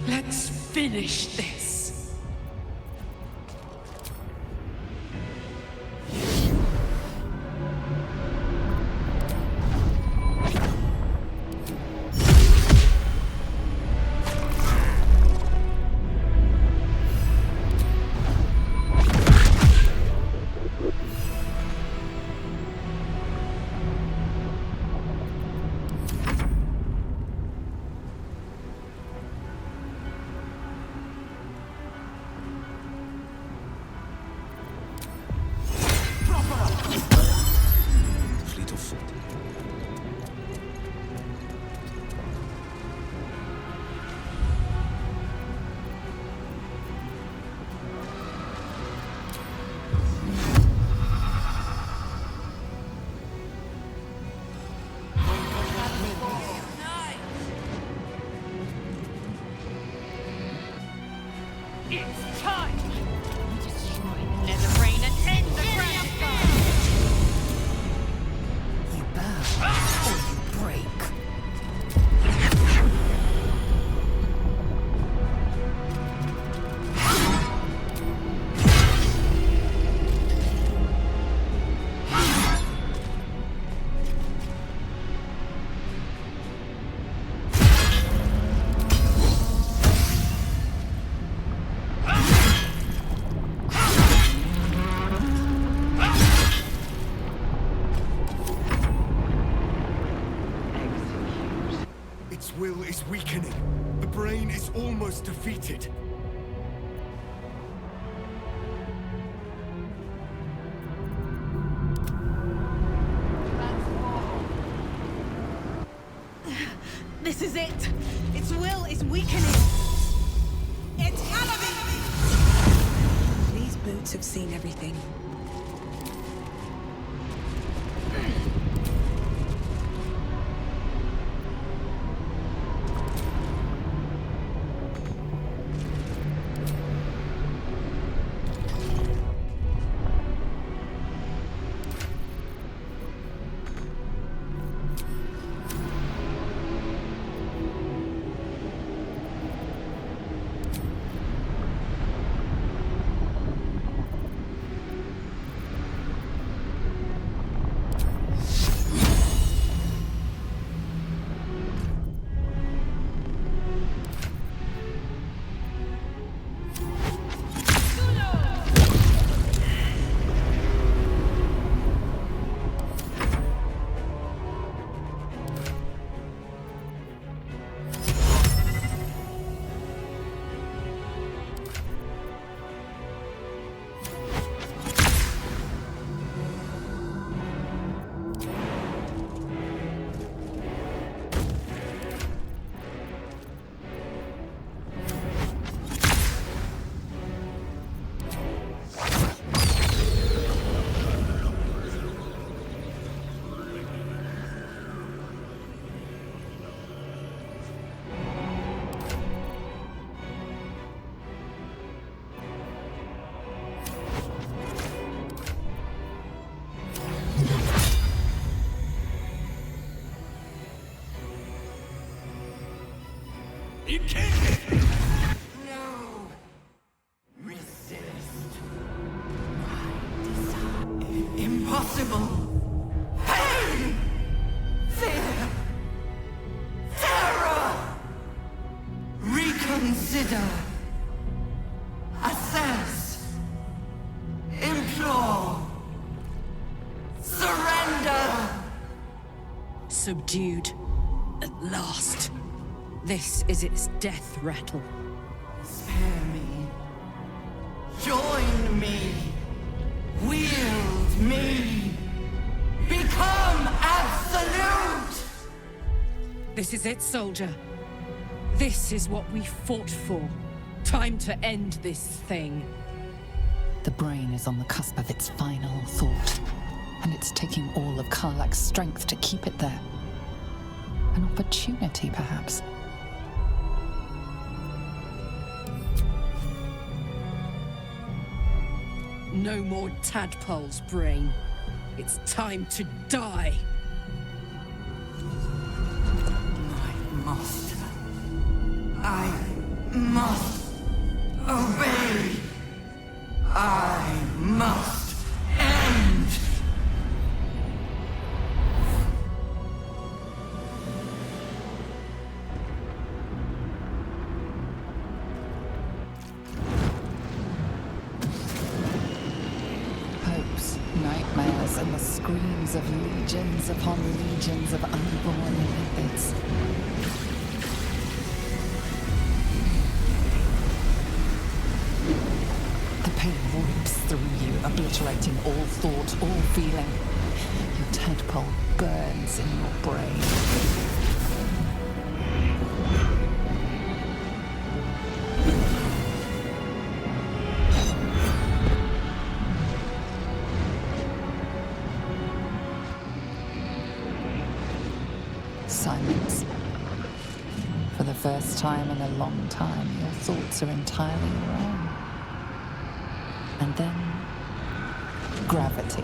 Speaker 2: Let's finish this.
Speaker 8: Fleet of foot.
Speaker 2: It's time! Destroy the nether brain and end the grand fire!
Speaker 3: You burn, or you break.
Speaker 6: Its will is weakening. The brain is almost defeated.
Speaker 11: This is it! Its will is weakening! It's Halloween!
Speaker 2: These boots have seen everything.
Speaker 25: You can't! No! Resist. Impossible! Pain! Fear! Terror! Reconsider! Assess! Implore! Surrender!
Speaker 2: Subdued. At last. This is its death rattle.
Speaker 4: Spare me. Join me. Wield me. Become absolute!
Speaker 2: This is it, soldier. This is what we fought for. Time to end this thing.
Speaker 3: The brain is on the cusp of its final thought, and it's taking all of Karlach's strength to keep it there. An opportunity, perhaps.
Speaker 2: No more tadpoles, brain. It's time to die.
Speaker 4: My master. I must obey. I must end.
Speaker 3: Hopes, nightmares, and the screams of legions upon legions of unborn lipids. The pain rips through you, obliterating all thought, all feeling. Your tadpole burns in your brain. Silence. For the first time in a long time, your thoughts are entirely your own. And then, gravity.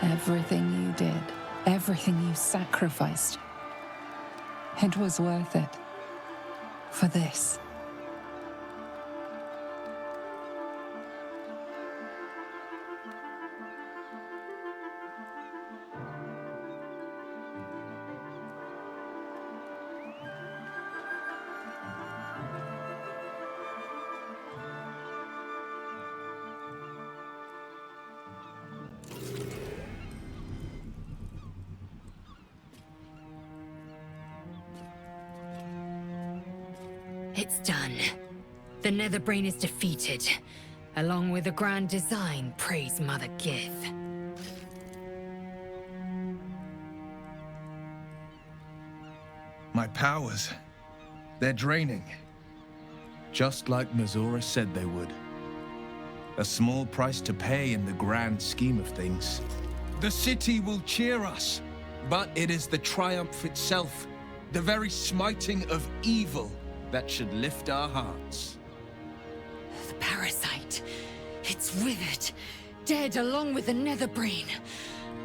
Speaker 3: Everything you did, everything you sacrificed, it was worth it. For this.
Speaker 9: It's done. The Netherbrain is defeated. Along with the grand design, praise Mother Gith.
Speaker 23: My powers, they're draining. Just like Mazora said they would. A small price to pay in the grand scheme of things. The city will cheer us, but it is the triumph itself, the very smiting of evil, that should lift our hearts.
Speaker 9: The parasite. It's withered. Dead along with the Netherbrain.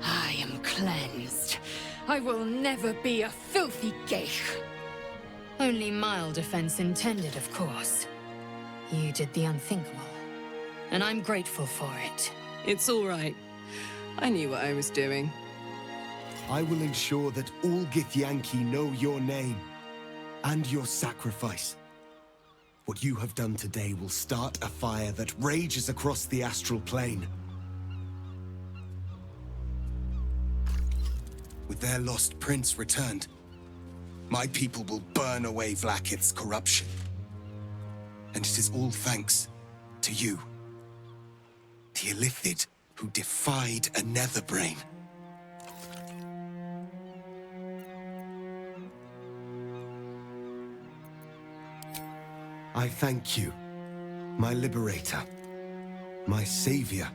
Speaker 9: I am cleansed. I will never be a filthy geich. Only mild offense intended, of course. You did the unthinkable. And I'm grateful for it.
Speaker 2: It's all right. I knew what I was doing.
Speaker 10: I will ensure that all Githyanki know your name and your sacrifice. What you have done today will start a fire that rages across the astral plane. With their lost prince returned, my people will burn away Vlaakith's corruption. And it is all thanks to you, the Illithid who defied a Netherbrain. I thank you, my liberator, my savior.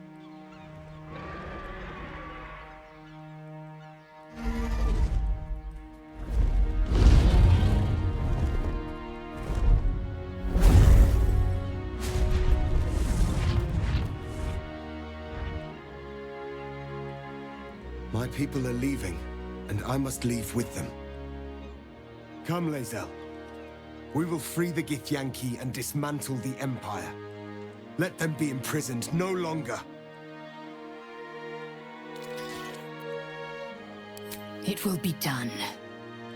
Speaker 10: My people are leaving, and I must leave with them. Come, Lae'zel. We will free the Githyanki and dismantle the Empire. Let them be imprisoned no longer.
Speaker 9: It will be done.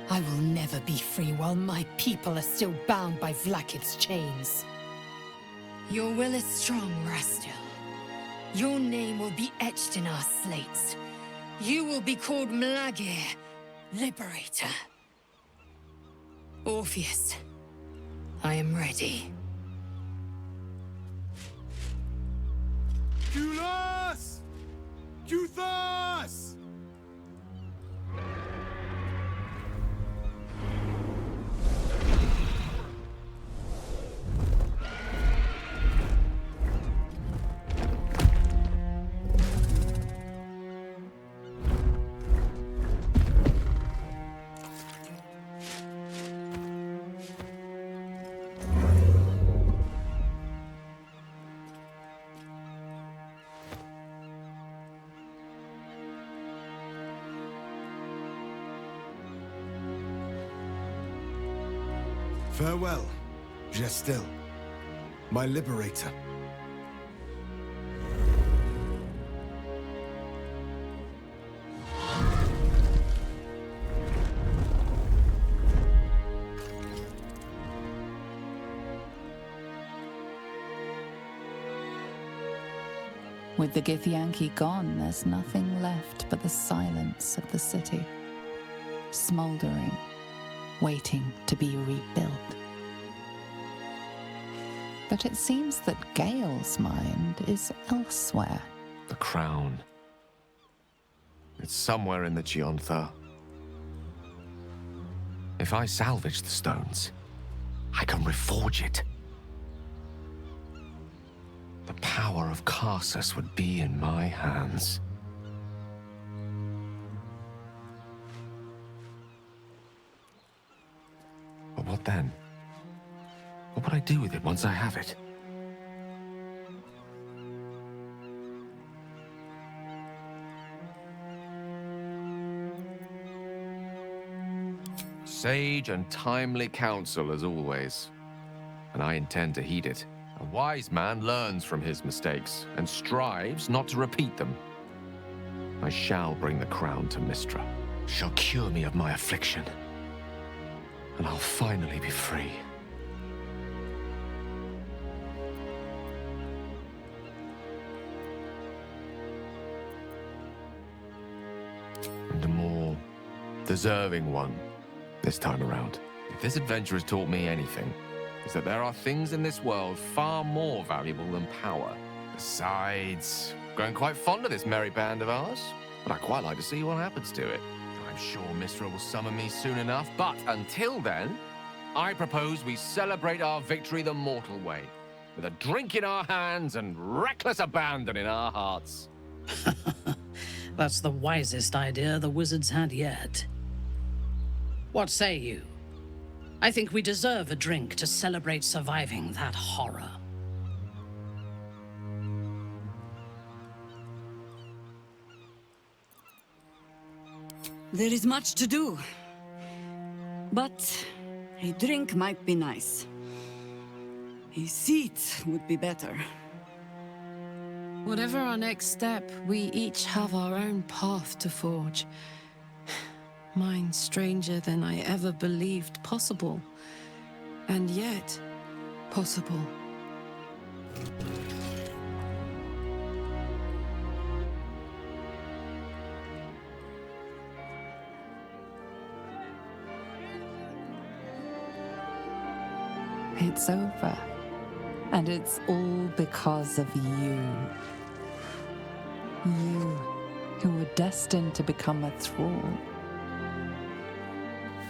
Speaker 9: I will never be free while my people are still bound by Vlaakith's chains. Your will is strong, Rastil. Your name will be etched in our slates. You will be called Mlagir, Liberator. Orpheus, I am ready.
Speaker 10: Julas! Juthas! Farewell, Gestil, my liberator.
Speaker 3: With the Githyanki gone, there's nothing left but the silence of the city, smoldering, waiting to be rebuilt. But it seems that Gale's mind is elsewhere.
Speaker 17: The crown. It's somewhere in the Gionthar. If I salvage the stones, I can reforge it. The power of Karsus would be in my hands. But what then? What would I do with it once I have it? Sage and timely counsel as always, and I intend to heed it. A wise man learns from his mistakes and strives not to repeat them. I shall bring the crown to Mystra. She'll cure me of my affliction, and I'll finally be free. And a more deserving one this time around. If this adventure has taught me anything, is that there are things in this world far more valuable than power. Besides, grown quite fond of this merry band of ours, but I'd quite like to see what happens to it. I'm sure Mistra will summon me soon enough, but until then, I propose we celebrate our victory the mortal way, with a drink in our hands and reckless abandon in our hearts.
Speaker 12: That's the wisest idea the wizards had yet. What say you? I think we deserve a drink to celebrate surviving that horror.
Speaker 21: There is much to do. But a drink might be nice. A seat would be better.
Speaker 2: Whatever our next step, we each have our own path to forge. Mine stranger than I ever believed possible. And yet, possible.
Speaker 3: It's over. And it's all because of you. You, who were destined to become a thrall.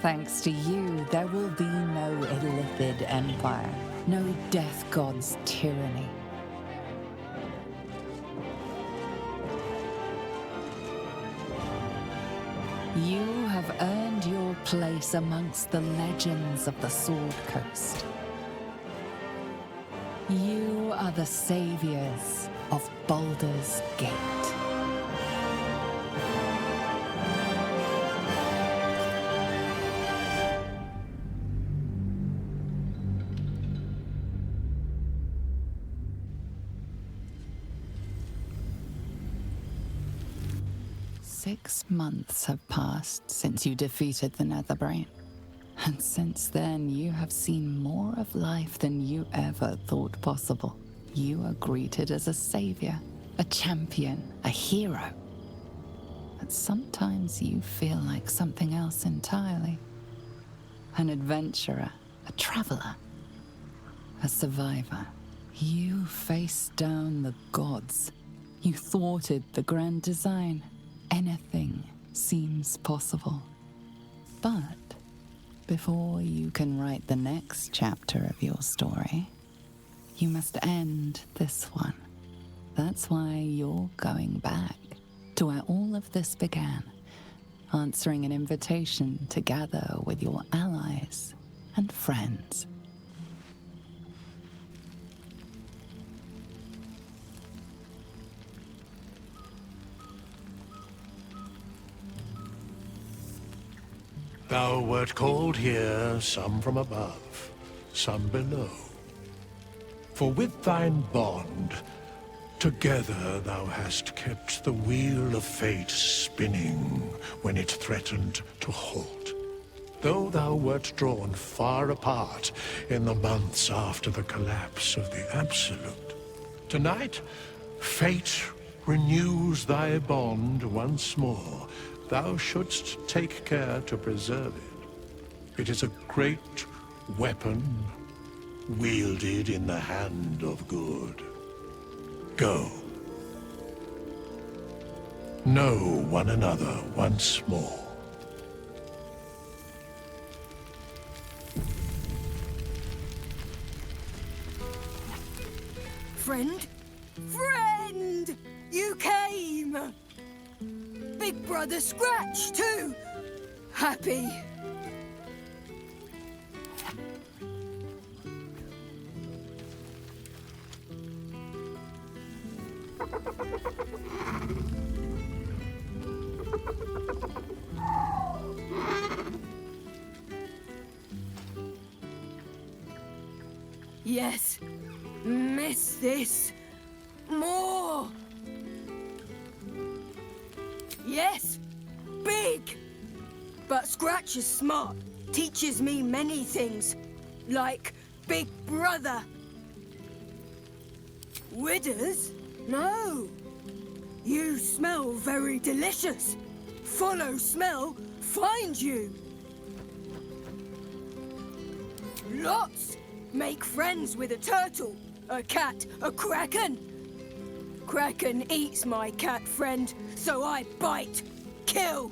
Speaker 3: Thanks to you, there will be no Illithid Empire, no Death God's tyranny. You have earned your place amongst the legends of the Sword Coast. You are the saviors of Baldur's Gate. Six months have passed since you defeated the Netherbrain. And since then, you have seen more of life than you ever thought possible. You are greeted as a savior, a champion, a hero. But sometimes you feel like something else entirely. An adventurer, a traveler, a survivor. You faced down the gods. You thwarted the grand design. Anything seems possible. But before you can write the next chapter of your story, you must end this one. That's why you're going back to where all of this began, answering an invitation to gather with your allies and friends.
Speaker 16: Thou wert called here, some from above, some below. For with thine bond, together thou hast kept the wheel of fate spinning when it threatened to halt. Though thou wert drawn far apart in the months after the collapse of the Absolute, tonight, fate renews thy bond once more. Thou shouldst take care to preserve it. It is a great weapon, wielded in the hand of good. Go. Know one another once more.
Speaker 11: Friend? Friend! You came! Big Brother Scratch, too! Happy. Yes. Miss this. More. Yes. Big. But Scratch is smart. Teaches me many things. Like Big Brother. Withers? No. You smell very delicious. Follow smell, find you. Lots.
Speaker 18: Make friends with a turtle, a cat, a kraken. Kraken eats my cat friend, so I bite, kill.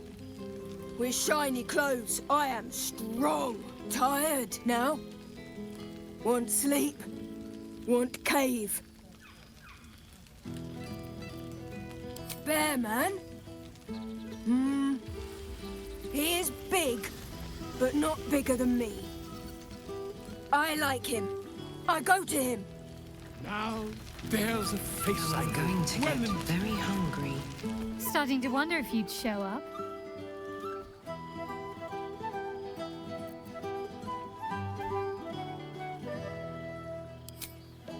Speaker 18: With shiny clothes, I am strong. Tired now? Want sleep? Want cave? Bear man? He is big, but not bigger than me. I like him. I go to him.
Speaker 7: Now, there's a face
Speaker 2: I'm going to get very hungry.
Speaker 19: Starting to wonder if you'd show up.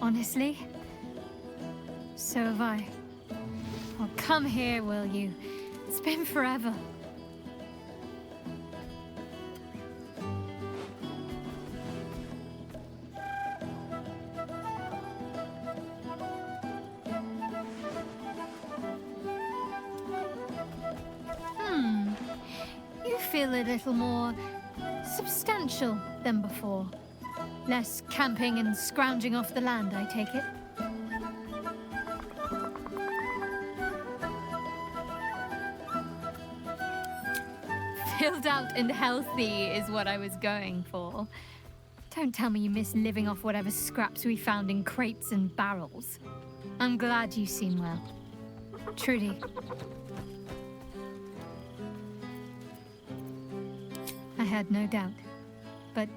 Speaker 19: Honestly, so have I. Oh, come here, will you? It's been forever. You feel a little more substantial than before. Less camping and scrounging off the land, I take it. Filled out and healthy is what I was going for. Don't tell me you miss living off whatever scraps we found in crates and barrels. I'm glad you seem well. Trudy. I had no doubt, but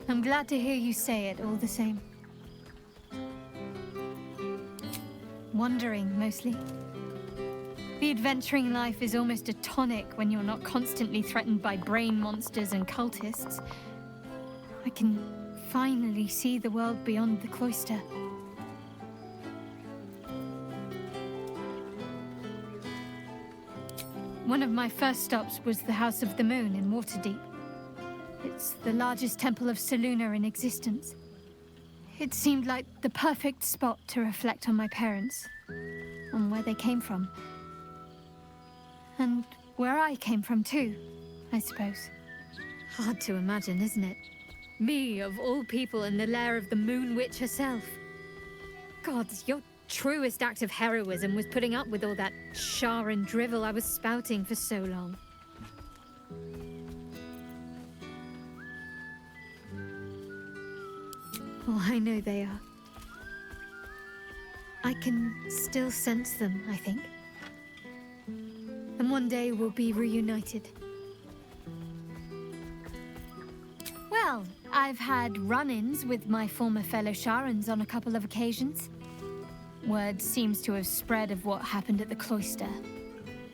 Speaker 19: I'm glad to hear you say it all the same. Wandering, mostly. The adventuring life is almost a tonic when you're not constantly threatened by brain monsters and cultists. I can finally see the world beyond the cloister. One of my first stops was the House of the Moon in Waterdeep. It's the largest temple of Absoluta in existence. It seemed like the perfect spot to reflect on my parents, on where they came from. And where I came from too, I suppose. Hard to imagine, isn't it? Me, of all people, in the lair of the Moon Witch herself. God, your truest act of heroism was putting up with all that char and drivel I was spouting for so long. Oh, I know they are. I can still sense them, I think. And one day we'll be reunited. Well, I've had run-ins with my former fellow Sharans on a couple of occasions. Word seems to have spread of what happened at the cloister.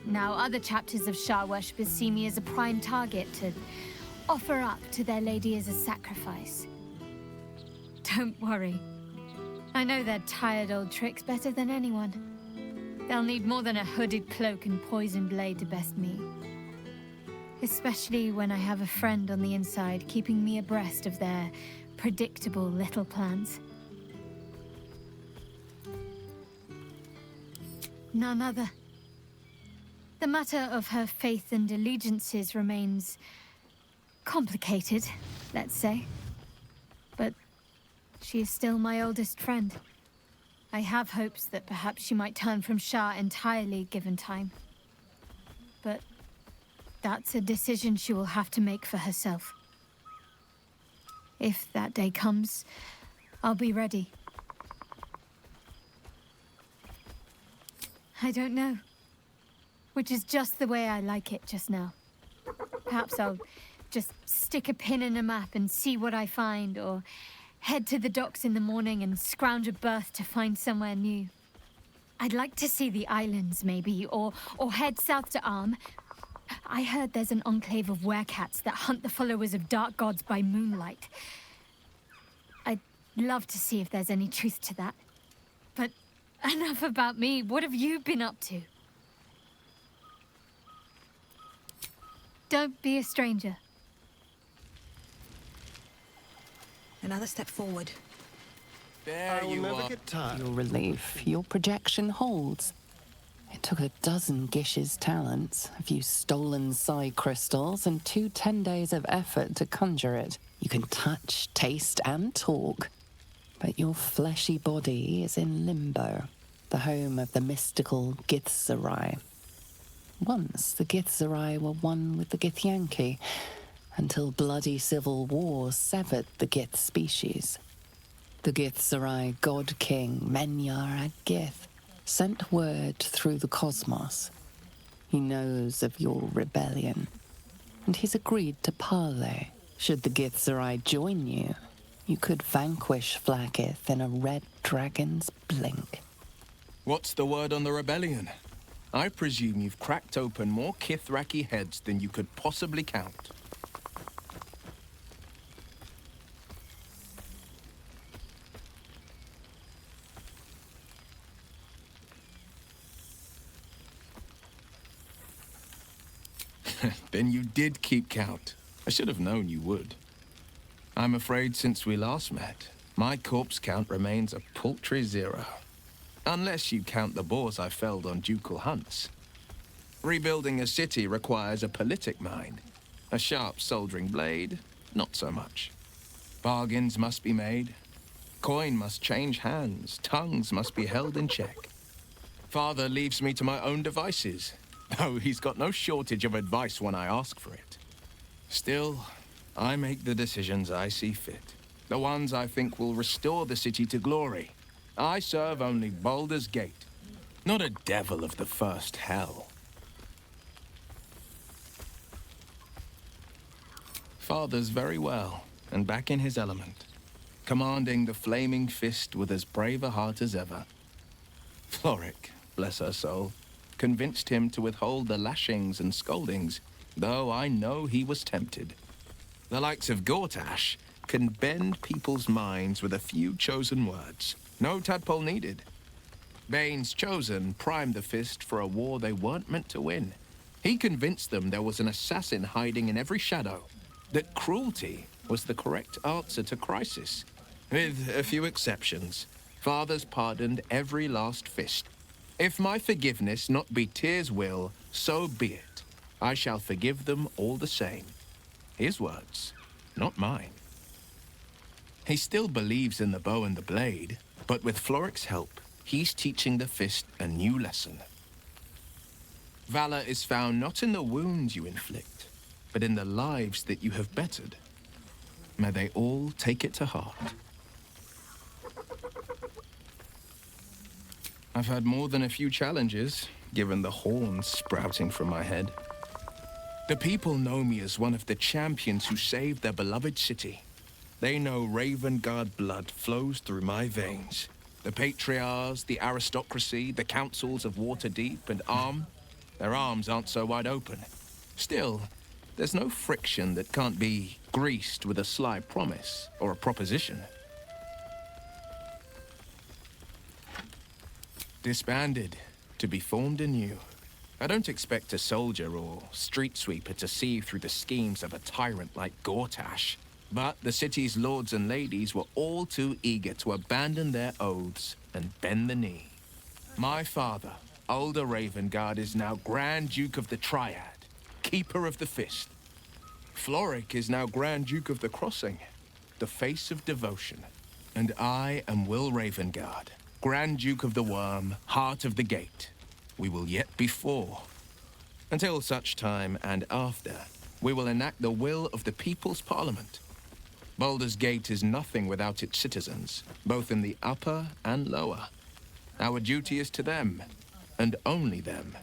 Speaker 19: Now other chapters of Shar worshippers see me as a prime target to offer up to their lady as a sacrifice. Don't worry. I know their tired old tricks better than anyone. They'll need more than a hooded cloak and poison blade to best me. Especially when I have a friend on the inside keeping me abreast of their predictable little plans. None other. The matter of her faith and allegiances remains complicated, let's say. But she is still my oldest friend. I have hopes that perhaps she might turn from Shar entirely given time. But that's a decision she will have to make for herself. If that day comes, I'll be ready. I don't know. Which is just the way I like it just now. Perhaps I'll just stick a pin in a map and see what I find, or head to the docks in the morning and scrounge a berth to find somewhere new. I'd like to see the islands, maybe, or head south to Arm. I heard there's an enclave of werecats that hunt the followers of dark gods by moonlight. I'd love to see if there's any truth to that. But enough about me. What have you been up to? Don't be a stranger.
Speaker 20: Another step forward.
Speaker 6: I will never get tired.
Speaker 3: Your relief, your projection holds. It took a dozen Gish's talents, a few stolen psi crystals, and 2 10 days of effort to conjure it. You can touch, taste, and talk, but your fleshy body is in limbo, the home of the mystical Githzerai. Once the Githzerai were one with the Githyanki, until bloody civil war severed the Gith species. The Githzerai god king Menyar Ag Gith sent word through the cosmos. He knows of your rebellion, and he's agreed to parley. Should the Githzerai join you, you could vanquish Vlaakith in a red dragon's blink.
Speaker 23: What's the word on the rebellion? I presume you've cracked open more Kithraki heads than you could possibly count. Then you did keep count. I should have known you would. I'm afraid since we last met, my corpse count remains a paltry 0. Unless you count the boars I felled on ducal hunts. Rebuilding a city requires a politic mind. A sharp soldering blade, not so much. Bargains must be made. Coin must change hands. Tongues must be held in check. Father leaves me to my own devices, though he's got no shortage of advice when I ask for it. Still, I make the decisions I see fit. The ones I think will restore the city to glory. I serve only Baldur's Gate, not a devil of the first hell. Father's very well, and back in his element, commanding the flaming fist with as brave a heart as ever. Floric, bless her soul, convinced him to withhold the lashings and scoldings, though I know he was tempted. The likes of Gortash can bend people's minds with a few chosen words. No tadpole needed. Bane's chosen primed the fist for a war they weren't meant to win. He convinced them there was an assassin hiding in every shadow, that cruelty was the correct answer to crisis. With a few exceptions, Father's pardoned every last fist. If my forgiveness not be Tyr's will, so be it. I shall forgive them all the same. His words, not mine. He still believes in the bow and the blade, but with Floric's help, he's teaching the fist a new lesson. Valor is found not in the wounds you inflict, but in the lives that you have bettered. May they all take it to heart. I've had more than a few challenges, given the horns sprouting from my head. The people know me as one of the champions who saved their beloved city. They know Ravengard blood flows through my veins. The patriarchs, the aristocracy, the councils of Waterdeep and Arm, their arms aren't so wide open. Still, there's no friction that can't be greased with a sly promise or a proposition. Disbanded, to be formed anew. I don't expect a soldier or street sweeper to see through the schemes of a tyrant like Gortash. But the city's lords and ladies were all too eager to abandon their oaths and bend the knee. My father, Older Ravengard, is now Grand Duke of the Triad, Keeper of the Fist. Floric is now Grand Duke of the Crossing, the face of devotion. And I am Will Ravengard, Grand Duke of the Worm, Heart of the Gate. We will yet be 4. Until such time and after, we will enact the will of the People's Parliament. Baldur's Gate is nothing without its citizens, both in the upper and lower. Our duty is to them, and only them.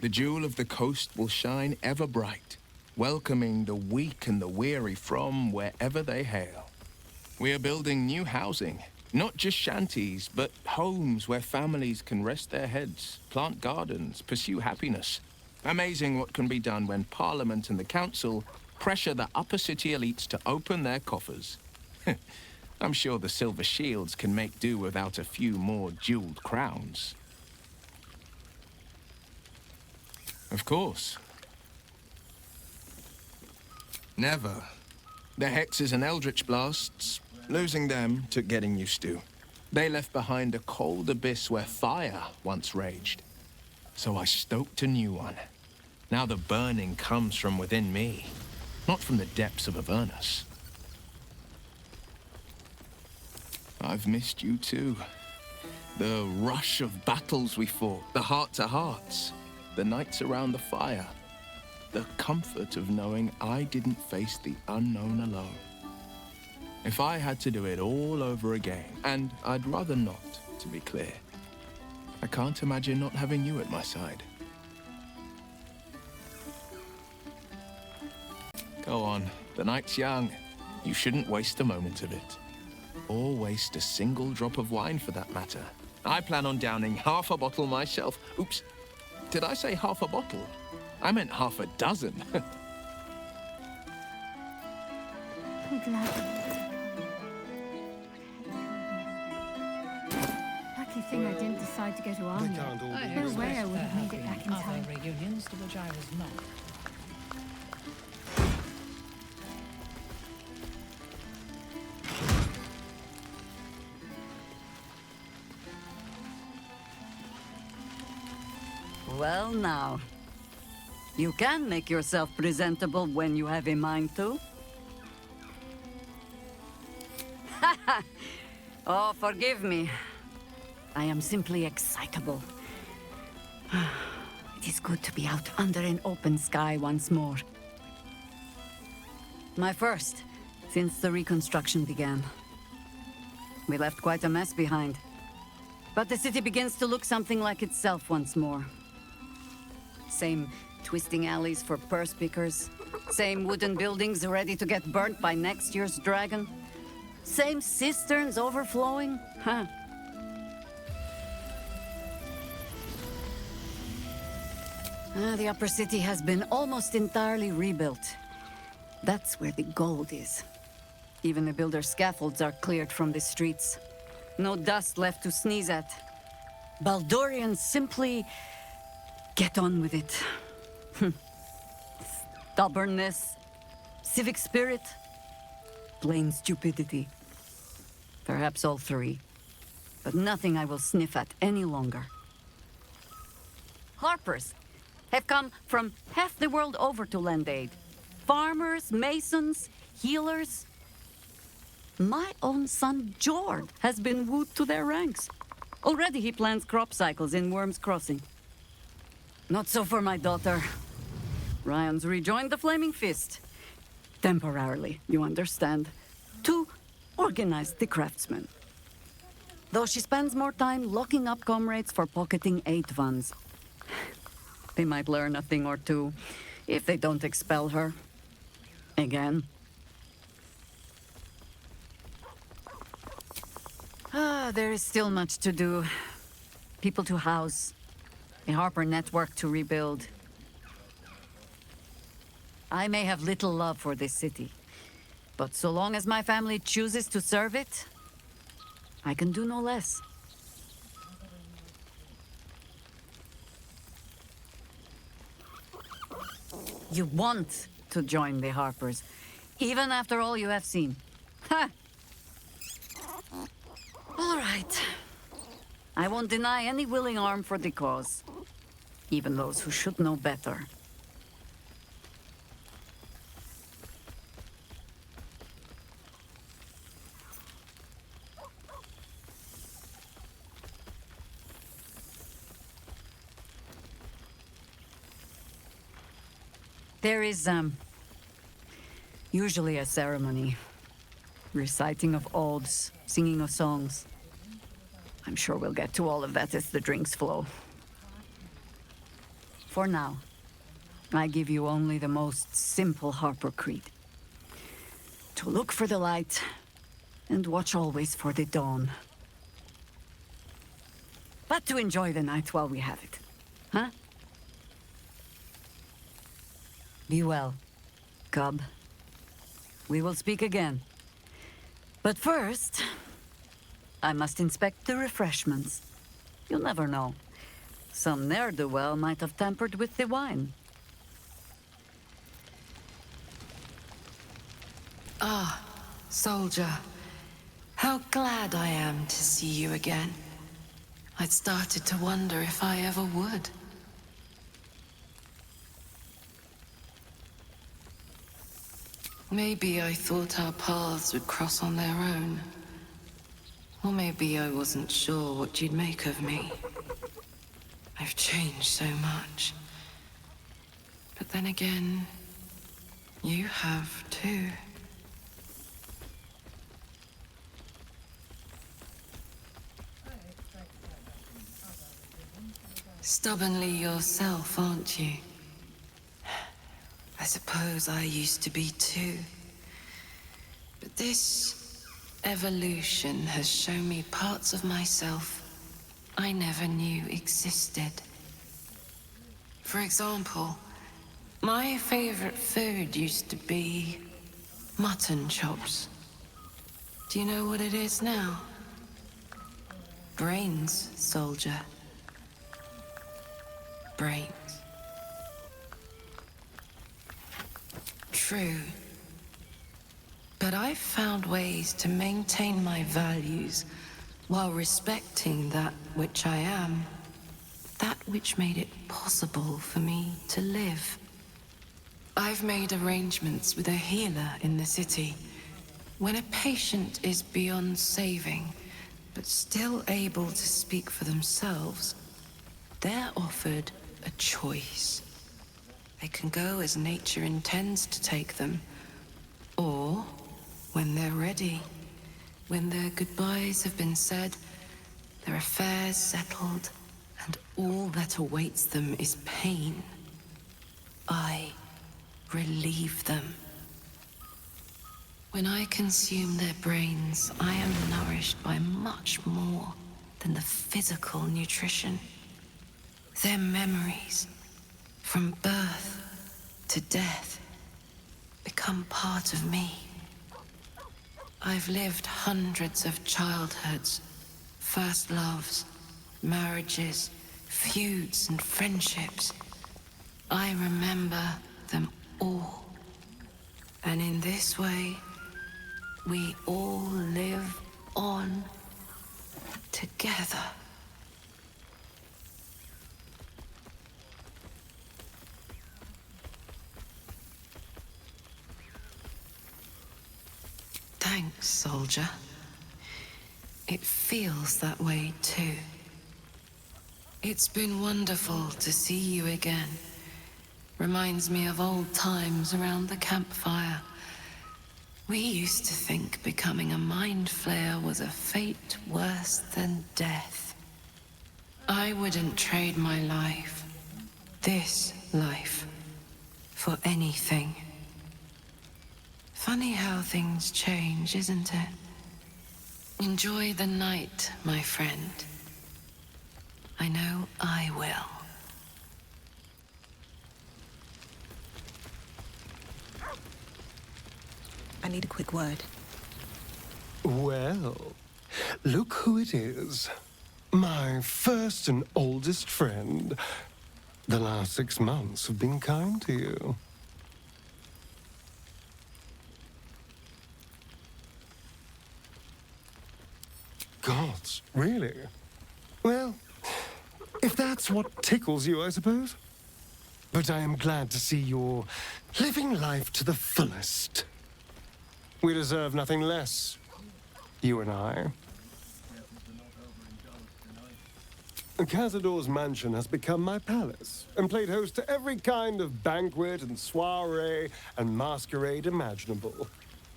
Speaker 23: The jewel of the coast will shine ever bright, welcoming the weak and the weary from wherever they hail. We are building new housing, not just shanties, but homes where families can rest their heads, plant gardens, pursue happiness. Amazing what can be done when Parliament and the Council pressure the upper city elites to open their coffers. I'm sure the Silver Shields can make do without a few more jeweled crowns. Of course. Never. The hexes and eldritch blasts, losing them took getting used to.
Speaker 8: They left behind a cold abyss where fire once raged. So I stoked a new one. Now the burning comes from within me, not from the depths of Avernus. I've missed you too. The rush of battles we fought, the heart-to-hearts, the nights around the fire, the comfort of knowing I didn't face the unknown alone. If I had to do it all over again, and I'd rather not, to be clear, I can't imagine not having you at my side. Go on, the night's young. You shouldn't waste a moment of it. Or waste a single drop of wine for that matter. I plan on downing half a bottle myself. Oops, did I say half a bottle? I meant half a dozen.
Speaker 19: I'm glad. Lucky thing I didn't decide to go to army. No way I would have made it back in time.
Speaker 12: Other reunions to which I was not.
Speaker 13: Well now, you can make yourself presentable when you have a mind to. Oh, forgive me. I am simply excitable. It is good to be out under an open sky once more. My first, since the reconstruction began. We left quite a mess behind. But the city begins to look something like itself once more. Same twisting alleys for purse pickers. Same wooden buildings ready to get burnt by next year's dragon. Same cisterns overflowing. Huh. The upper city has been almost entirely rebuilt. That's where the gold is. Even the builder's scaffolds are cleared from the streets. No dust left to sneeze at. Baldurians simply get on with it. Stubbornness, civic spirit, plain stupidity. Perhaps all three, but nothing I will sniff at any longer. Harpers have come from half the world over to lend aid. Farmers, masons, healers. My own son, Jord, has been wooed to their ranks. Already he plans crop cycles in Worm's Crossing. Not so for my daughter. Ryan's rejoined the Flaming Fist. Temporarily, you understand. To organize the craftsmen. Though she spends more time locking up comrades for pocketing aid funds. They might learn a thing or two, if they don't expel her. Again. There is still much to do. People to house. A Harper network to rebuild. I may have little love for this city, but so long as my family chooses to serve it, I can do no less. You want to join the Harpers, even after all you have seen. Ha! All right. I won't deny any willing arm for the cause. Even those who should know better. There is, usually a ceremony. Reciting of oaths, singing of songs. I'm sure we'll get to all of that as the drinks flow. For now, I give you only the most simple Harper creed. To look for the light, and watch always for the dawn. But to enjoy the night while we have it. Huh? Be well, cub. We will speak again. But first, I must inspect the refreshments. You'll never know. Some ne'er-do-well might have tampered with the wine.
Speaker 3: Ah, soldier.
Speaker 2: How glad I am to see you again. I'd started to wonder if I ever would. Maybe I thought our paths would cross on their own. Or maybe I wasn't sure what you'd make of me. I've changed so much. But then again, you have too. Stubbornly yourself, aren't you? I suppose I used to be too. But this evolution has shown me parts of myself I never knew existed. For example, my favorite food used to be mutton chops. Do you know what it is now? Brains, soldier. Brains. True. But I've found ways to maintain my values while respecting that which I am. That which made it possible for me to live. I've made arrangements with a healer in the city. When a patient is beyond saving, but still able to speak for themselves, they're offered a choice. They can go as nature intends to take them, or when they're ready, when their goodbyes have been said, their affairs settled, and all that awaits them is pain, I relieve them. When I consume their brains, I am nourished by much more than the physical nutrition. Their memories, from birth to death, become part of me. I've lived hundreds of childhoods, first loves, marriages, feuds, and friendships. I remember them all. And in this way, we all live on together. Thanks, soldier. It feels that way too. It's been wonderful to see you again. Reminds me of old times around the campfire. We used to think becoming a mind flayer was a fate worse than death. I wouldn't trade my life, this life, for anything. Funny how things change, isn't it? Enjoy the night, my friend. I know I will.
Speaker 20: I need a quick word.
Speaker 6: Well, look who it is. My first and oldest friend. The last 6 months have been kind to you. Gods, really? Well, if that's what tickles you, I suppose. But I am glad to see you're living life to the fullest. We deserve nothing less, you and I. Cazador's mansion has become my palace, and played host to every kind of banquet and soiree and masquerade imaginable.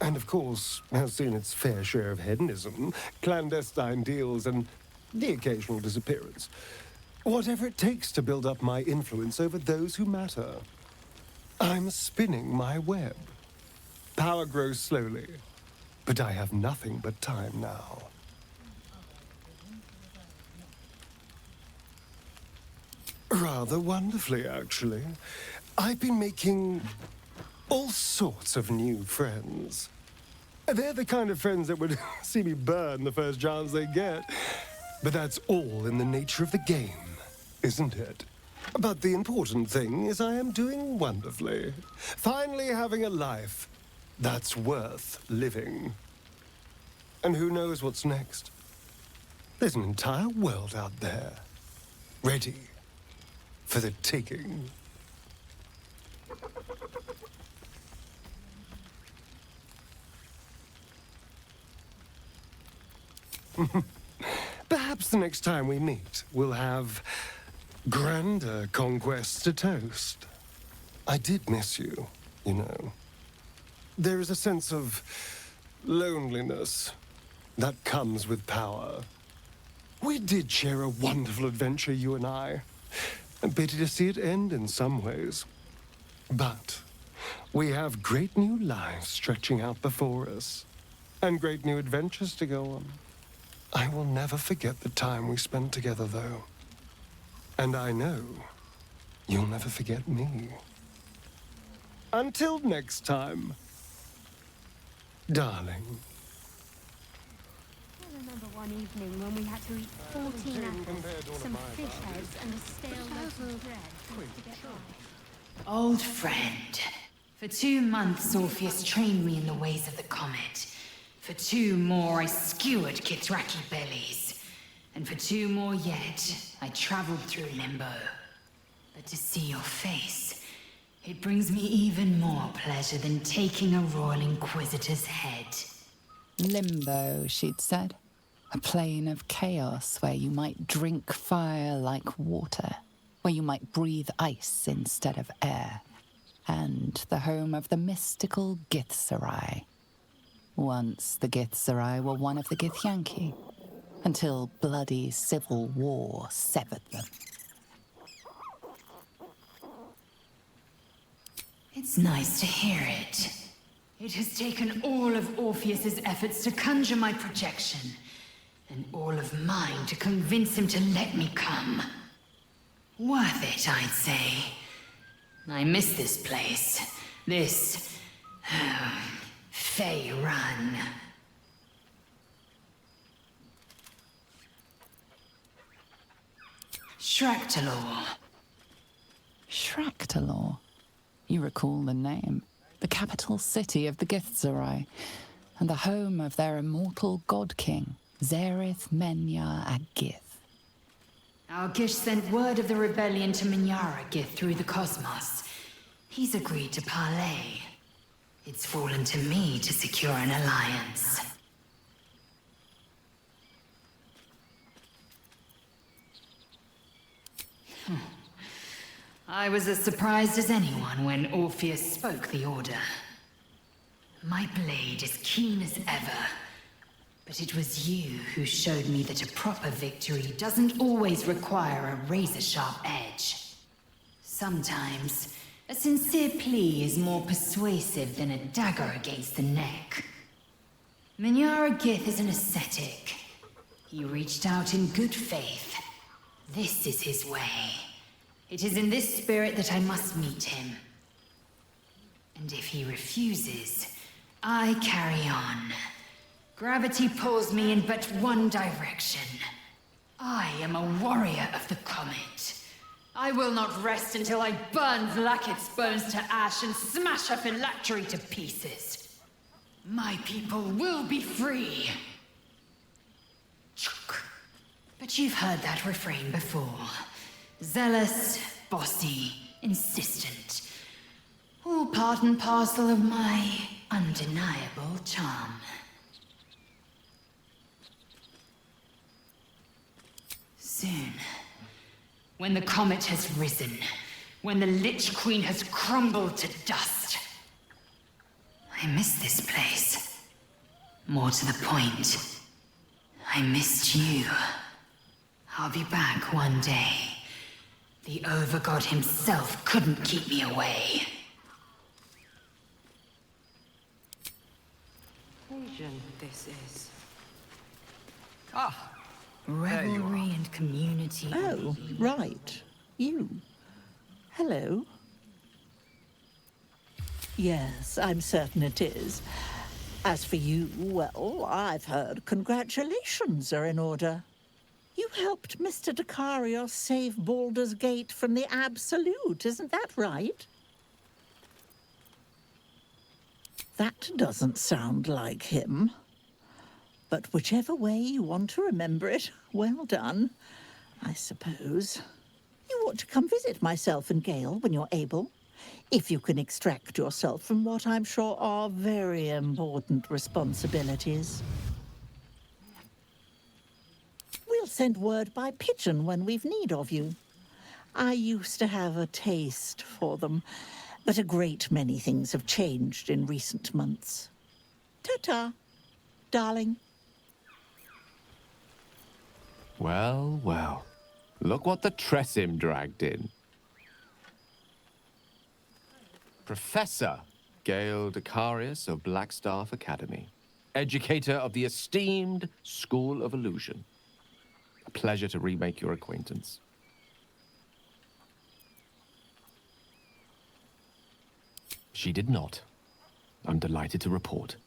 Speaker 6: And of course, has seen its fair share of hedonism, clandestine deals, and the occasional disappearance. Whatever it takes to build up my influence over those who matter. I'm spinning my web. Power grows slowly, but I have nothing but time now. Rather wonderfully, actually. I've been making all sorts of new friends. They're the kind of friends that would see me burn the first chance they get. But that's all in the nature of the game, isn't it? But the important thing is I am doing wonderfully. Finally having a life that's worth living. And who knows what's next? There's an entire world out there, ready for the taking. Perhaps the next time we meet, we'll have grander conquests to toast. I did miss you, you know. There is a sense of loneliness that comes with power. We did share a wonderful adventure, you and I. And pity to see it end in some ways. But we have great new lives stretching out before us, and great new adventures to go on. I will never forget the time we spent together, though. And I know you'll never forget me. Until next time, darling.
Speaker 19: I remember one evening when we had to eat 14 apples, some fish heads, and a stale loaf of bread just to get by.
Speaker 1: Old friend. For 2 months, Orpheus trained me in the ways of the comet. For 2 more, I skewered Kithraki bellies. And for 2 more yet, I traveled through Limbo. But to see your face, it brings me even more pleasure than taking a Royal Inquisitor's head.
Speaker 3: Limbo, she'd said. A plane of chaos where you might drink fire like water, where you might breathe ice instead of air. And the home of the mystical Githzerai. Once the Githzerai were one of the Githyanki, until bloody civil war severed them.
Speaker 1: It's nice to hear it. It has taken all of Orpheus's efforts to conjure my projection, and all of mine to convince him to let me come. Worth it, I'd say. I miss this place. This... Fey Run. Shractalor.
Speaker 3: Shractalor. You recall the name. The capital city of the Githzerai, and the home of their immortal god king, Zareth Menyar Agith.
Speaker 1: Our Gish sent word of the rebellion to Minyara Gith through the cosmos. He's agreed to parley. It's fallen to me to secure an alliance. I was as surprised as anyone when Orpheus spoke the order. My blade is keen as ever, but it was you who showed me that a proper victory doesn't always require a razor-sharp edge. Sometimes, a sincere plea is more persuasive than a dagger against the neck. Minyara Gith is an ascetic. He reached out in good faith. This is his way. It is in this spirit that I must meet him. And if he refuses, I carry on. Gravity pulls me in but one direction. I am a warrior of the comet. I will not rest until I burn Vlaakith's bones to ash and smash her phylactery to pieces. My people will be free. But you've heard that refrain before. Zealous, bossy, insistent. All part and parcel of my undeniable charm. Soon, when the comet has risen, when the Lich Queen has crumbled to dust, I miss this place. More to the point, I missed you. I'll be back one day. The Overgod himself couldn't keep me away.
Speaker 14: Occasion this is.
Speaker 1: Revelry and community.
Speaker 14: Oh, right. You. Hello. Yes, I'm certain it is. As for you, well, I've heard congratulations are in order. You helped Mr. Dakarios save Baldur's Gate from the Absolute, isn't that right? That doesn't sound like him. But whichever way you want to remember it, well done, I suppose. You ought to come visit myself and Gale when you're able, if you can extract yourself from what I'm sure are very important responsibilities. We'll send word by pigeon when we've need of you. I used to have a taste for them, but a great many things have changed in recent months. Ta-ta, darling.
Speaker 17: Well, well. Look what the Tressim dragged in. Professor Gale Decarius of Blackstaff Academy. Educator of the esteemed School of Illusion. A pleasure to remake your acquaintance. She did not. I'm delighted to report.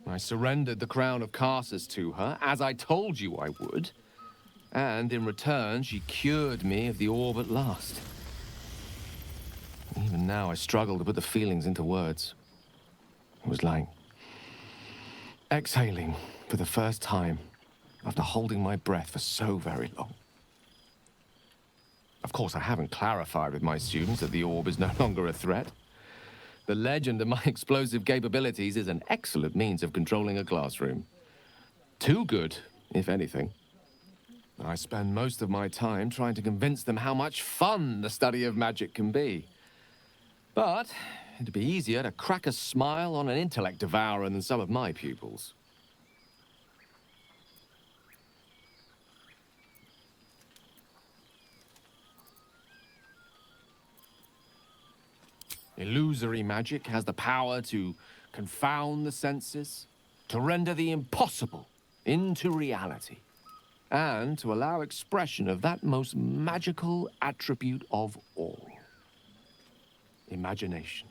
Speaker 17: I surrendered the crown of Carsus to her, as I told you I would. And in return, she cured me of the orb at last. Even now, I struggle to put the feelings into words. It was like exhaling for the first time after holding my breath for so very long. Of course, I haven't clarified with my students that the orb is no longer a threat. The legend of my explosive capabilities is an excellent means of controlling a classroom. Too good, if anything. I spend most of my time trying to convince them how much fun the study of magic can be. But it'd be easier to crack a smile on an intellect devourer than some of my pupils. Illusory magic has the power to confound the senses, to render the impossible into reality, and to allow expression of that most magical attribute of all. Imagination.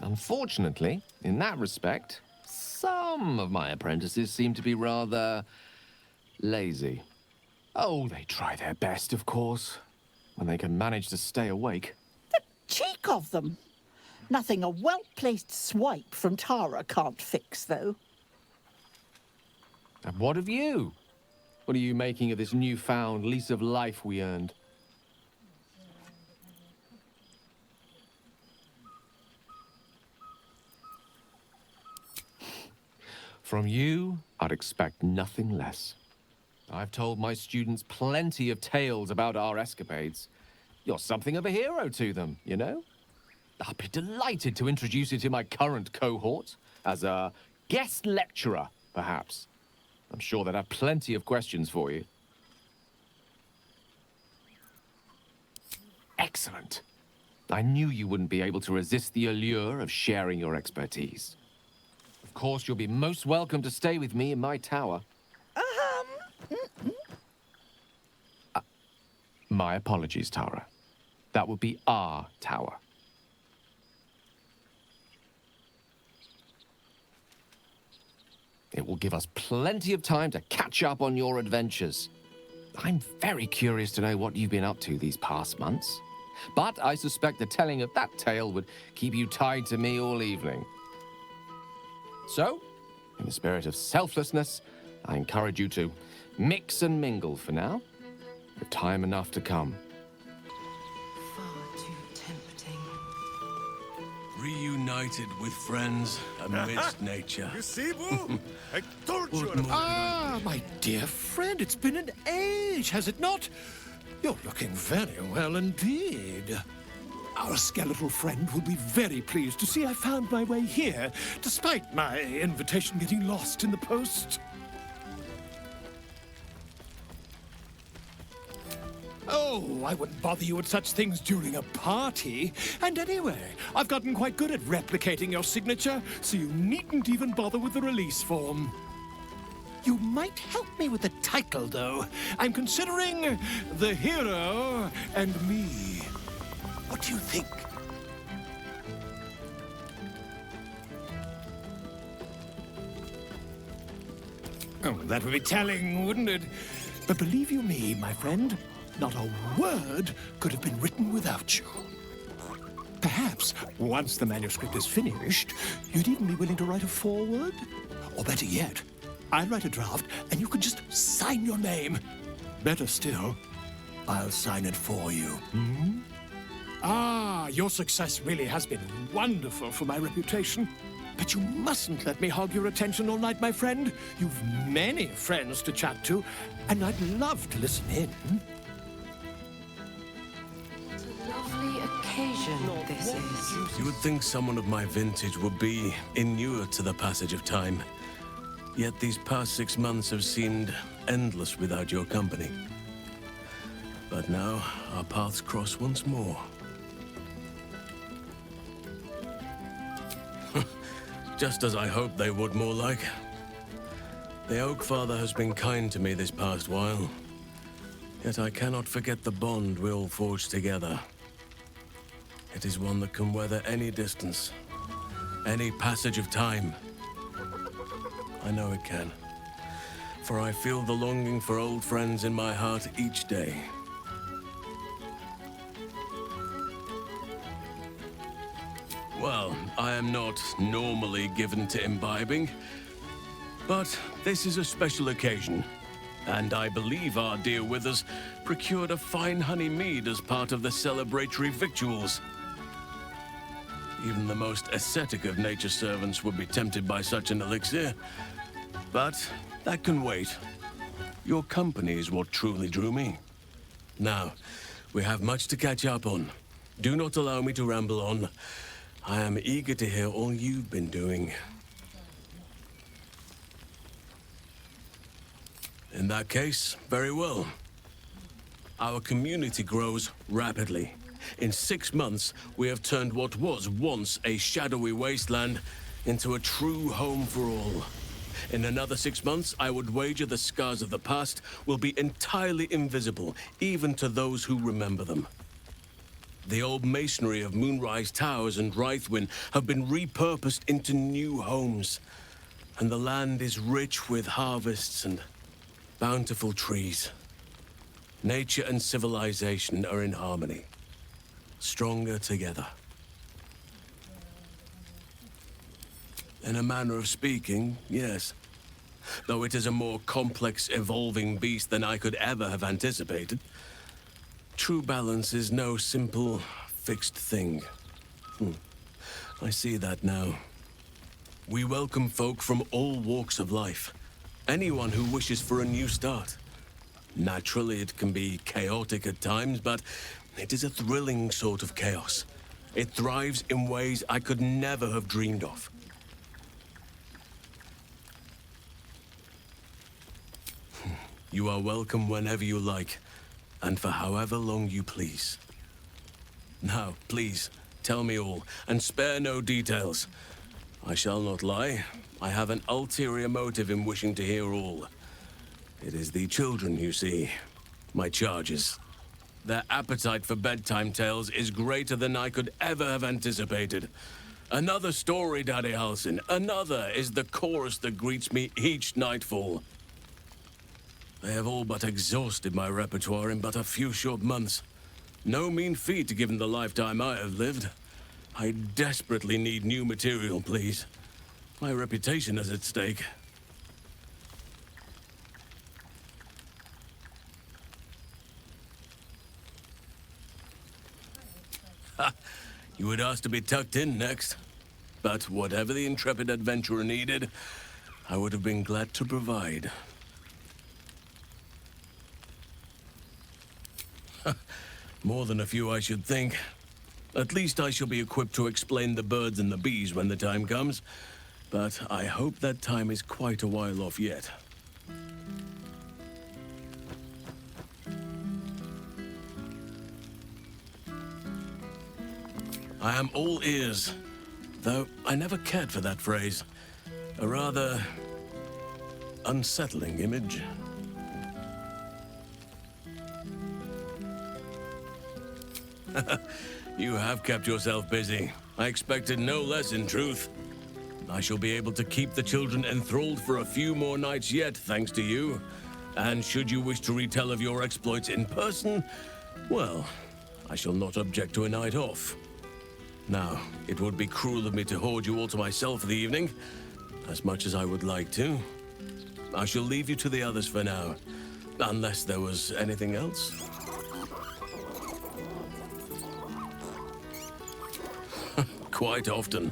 Speaker 17: Unfortunately, in that respect, some of my apprentices seem to be rather lazy. Oh, they try their best, of course, when they can manage to stay awake.
Speaker 14: The cheek of them! Nothing a well-placed swipe from Tara can't fix, though.
Speaker 17: And what of you? What are you making of this newfound lease of life we earned? From you, I'd expect nothing less. I've told my students plenty of tales about our escapades. You're something of a hero to them, you know? I'll be delighted to introduce you to my current cohort as a guest lecturer, perhaps. I'm sure they'd have plenty of questions for you. Excellent. I knew you wouldn't be able to resist the allure of sharing your expertise. Of course, you'll be most welcome to stay with me in my tower. My apologies, Tara. That would be our tower. It will give us plenty of time to catch up on your adventures. I'm very curious to know what you've been up to these past months. But I suspect the telling of that tale would keep you tied to me all evening. So, in the spirit of selflessness, I encourage you to mix and mingle for now, with time enough to come.
Speaker 18: Far too tempting.
Speaker 23: Reunited with friends amidst nature.
Speaker 6: You see, Boo? I told you.
Speaker 16: Ah, my dear friend, it's been an age, has it not? You're looking very well indeed. Our skeletal friend will be very pleased to see I found my way here, despite my invitation getting lost in the post. Oh, I wouldn't bother you with such things during a party. And anyway, I've gotten quite good at replicating your signature, so you needn't even bother with the release form. You might help me with the title, though. I'm considering The Hero and Me. What do you think? Oh, that would be telling, wouldn't it? But believe you me, my friend, not a word could have been written without you. Perhaps, once the manuscript is finished, you'd even be willing to write a foreword? Or better yet, I'll write a draft and you can just sign your name. Better still, I'll sign it for you. Hmm? Ah, your success really has been wonderful for my reputation. But you mustn't let me hog your attention all night, my friend. You've many friends to chat to, and I'd love to listen in.
Speaker 5: What a lovely occasion this is.
Speaker 15: You would think someone of my vintage would be inured to the passage of time. Yet these past 6 months have seemed endless without your company. But now, our paths cross once more. Just as I hoped they would, more like. The Oak Father has been kind to me this past while. Yet I cannot forget the bond we all forged together. It is one that can weather any distance, any passage of time. I know it can, for I feel the longing for old friends in my heart each day. Well, I am not normally given to imbibing, but this is a special occasion, and I believe our dear Withers procured a fine honey mead as part of the celebratory victuals. Even the most ascetic of nature's servants would be tempted by such an elixir, but that can wait. Your company is what truly drew me. Now, we have much to catch up on. Do not allow me to ramble on. I am eager to hear all you've been doing. In that case, very well. Our community grows rapidly. In 6 months, we have turned what was once a shadowy wasteland into a true home for all. In another 6 months, I would wager the scars of the past will be entirely invisible, even to those who remember them. The old masonry of Moonrise Towers and Rythwin have been repurposed into new homes, and the land is rich with harvests and bountiful trees. Nature and civilization are in harmony, stronger together. In a manner of speaking, yes. Though it is a more complex, evolving beast than I could ever have anticipated. True balance is no simple, fixed thing. I see that now. We welcome folk from all walks of life. Anyone who wishes for a new start. Naturally, it can be chaotic at times, but it is a thrilling sort of chaos. It thrives in ways I could never have dreamed of. You are welcome whenever you like. And for however long you please. Now, please, tell me all, and spare no details. I shall not lie. I have an ulterior motive in wishing to hear all. It is the children, you see. My charges. Their appetite for bedtime tales is greater than I could ever have anticipated. Another story, Daddy Halsin. Another is the chorus that greets me each nightfall. They have all but exhausted my repertoire in but a few short months. No mean feat given the lifetime I have lived. I desperately need new material, please. My reputation is at stake. Ha! You would ask to be tucked in next. But whatever the intrepid adventurer needed, I would have been glad to provide. More than a few, I should think. At least I shall be equipped to explain the birds and the bees when the time comes. But I hope that time is quite a while off yet. I am all ears. Though I never cared for that phrase. A rather unsettling image. You have kept yourself busy. I expected no less, in truth. I shall be able to keep the children enthralled for a few more nights yet, thanks to you. And should you wish to retell of your exploits in person, well, I shall not object to a night off. Now, it would be cruel of me to hoard you all to myself for the evening, as much as I would like to. I shall leave you to the others for now, unless there was anything else. Quite often.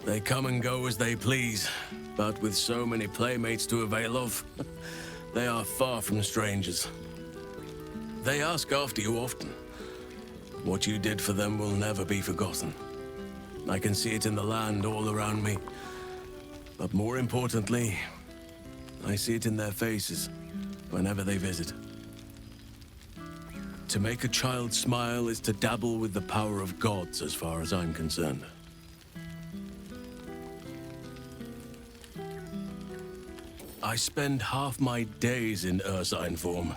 Speaker 15: They come and go as they please, but with so many playmates to avail of, they are far from strangers. They ask after you often. What you did for them will never be forgotten. I can see it in the land all around me. But more importantly, I see it in their faces whenever they visit. To make a child smile is to dabble with the power of gods, as far as I'm concerned. I spend half my days in ursine form.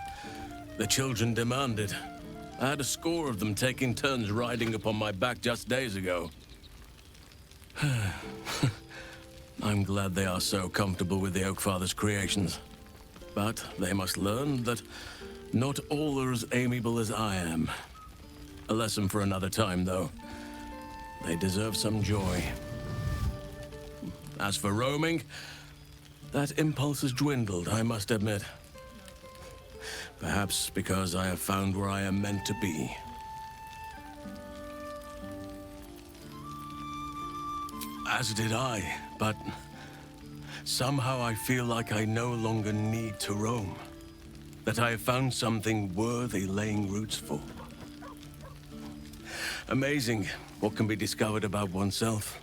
Speaker 15: The children demand it. I had a score of them taking turns riding upon my back just days ago. I'm glad they are so comfortable with the Oakfather's creations. But they must learn that not all are as amiable as I am. A lesson for another time, though. They deserve some joy. As for roaming, that impulse has dwindled, I must admit. Perhaps because I have found where I am meant to be. As did I, but somehow I feel like I no longer need to roam. That I have found something worthy laying roots for. Amazing what can be discovered about oneself,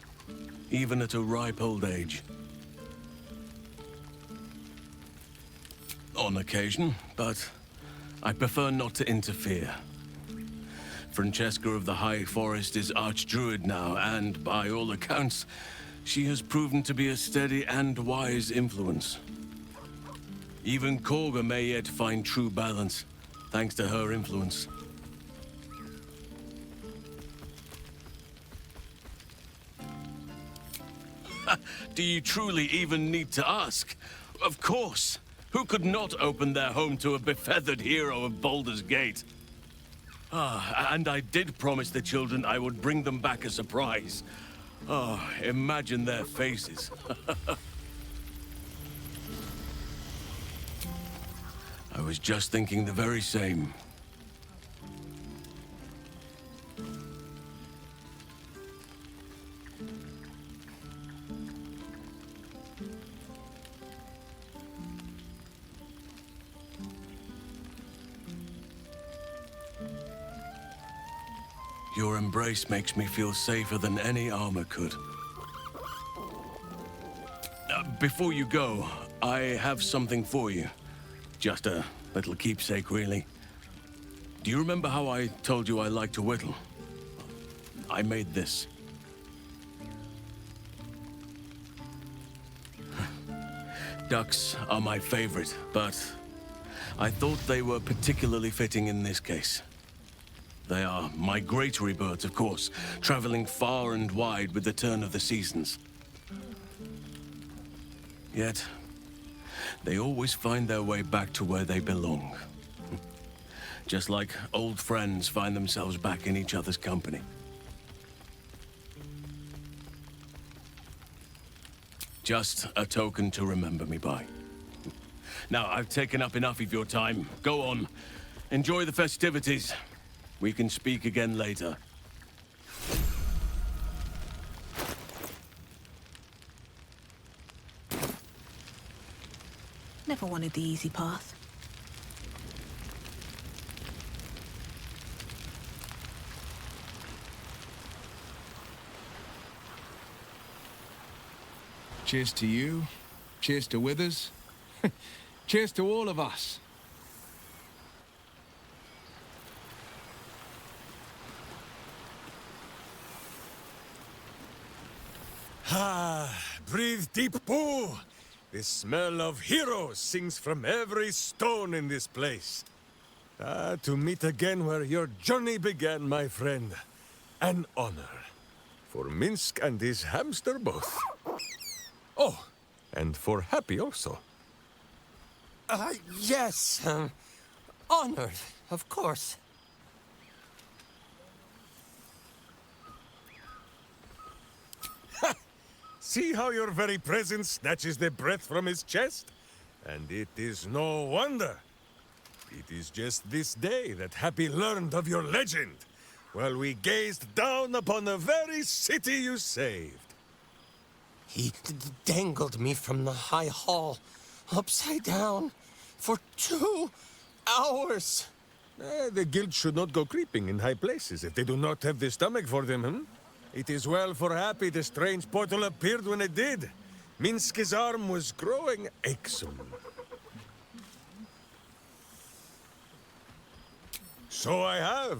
Speaker 15: even at a ripe old age. On occasion, but I prefer not to interfere. Francesca of the High Forest is Archdruid now, and by all accounts, she has proven to be a steady and wise influence. Even Korga may yet find true balance, thanks to her influence. Do you truly even need to ask? Of course! Who could not open their home to a befeathered hero of Baldur's Gate? And I did promise the children I would bring them back a surprise. Oh, imagine their faces. I was just thinking the very same. Your embrace makes me feel safer than any armor could. Before you go, I have something for you. Just a little keepsake, really. Do you remember how I told you I like to whittle? I made this. Ducks are my favorite, but I thought they were particularly fitting in this case. They are migratory birds, of course, traveling far and wide with the turn of the seasons. Yet, they always find their way back to where they belong. Just like old friends find themselves back in each other's company. Just a token to remember me by. Now, I've taken up enough of your time. Go on. Enjoy the festivities. We can speak again later.
Speaker 20: Never wanted the easy path.
Speaker 8: Cheers to you. Cheers to Withers. Cheers to all of us.
Speaker 4: Breathe deep, Pooh! The smell of heroes sings from every stone in this place. To meet again where your journey began, my friend. An honor. For Minsk and his hamster both. Oh, and for Happy also.
Speaker 9: Yes. Honored, of course.
Speaker 4: See how your very presence snatches the breath from his chest? And it is no wonder. It is just this day that Happy learned of your legend, while we gazed down upon the very city you saved.
Speaker 9: He dangled me from the high hall, upside down, for 2 hours.
Speaker 4: The guild should not go creeping in high places if they do not have the stomach for them, hmm? It is well for Happy the strange portal appeared when it did. Minsk's arm was growing aexum. So I have.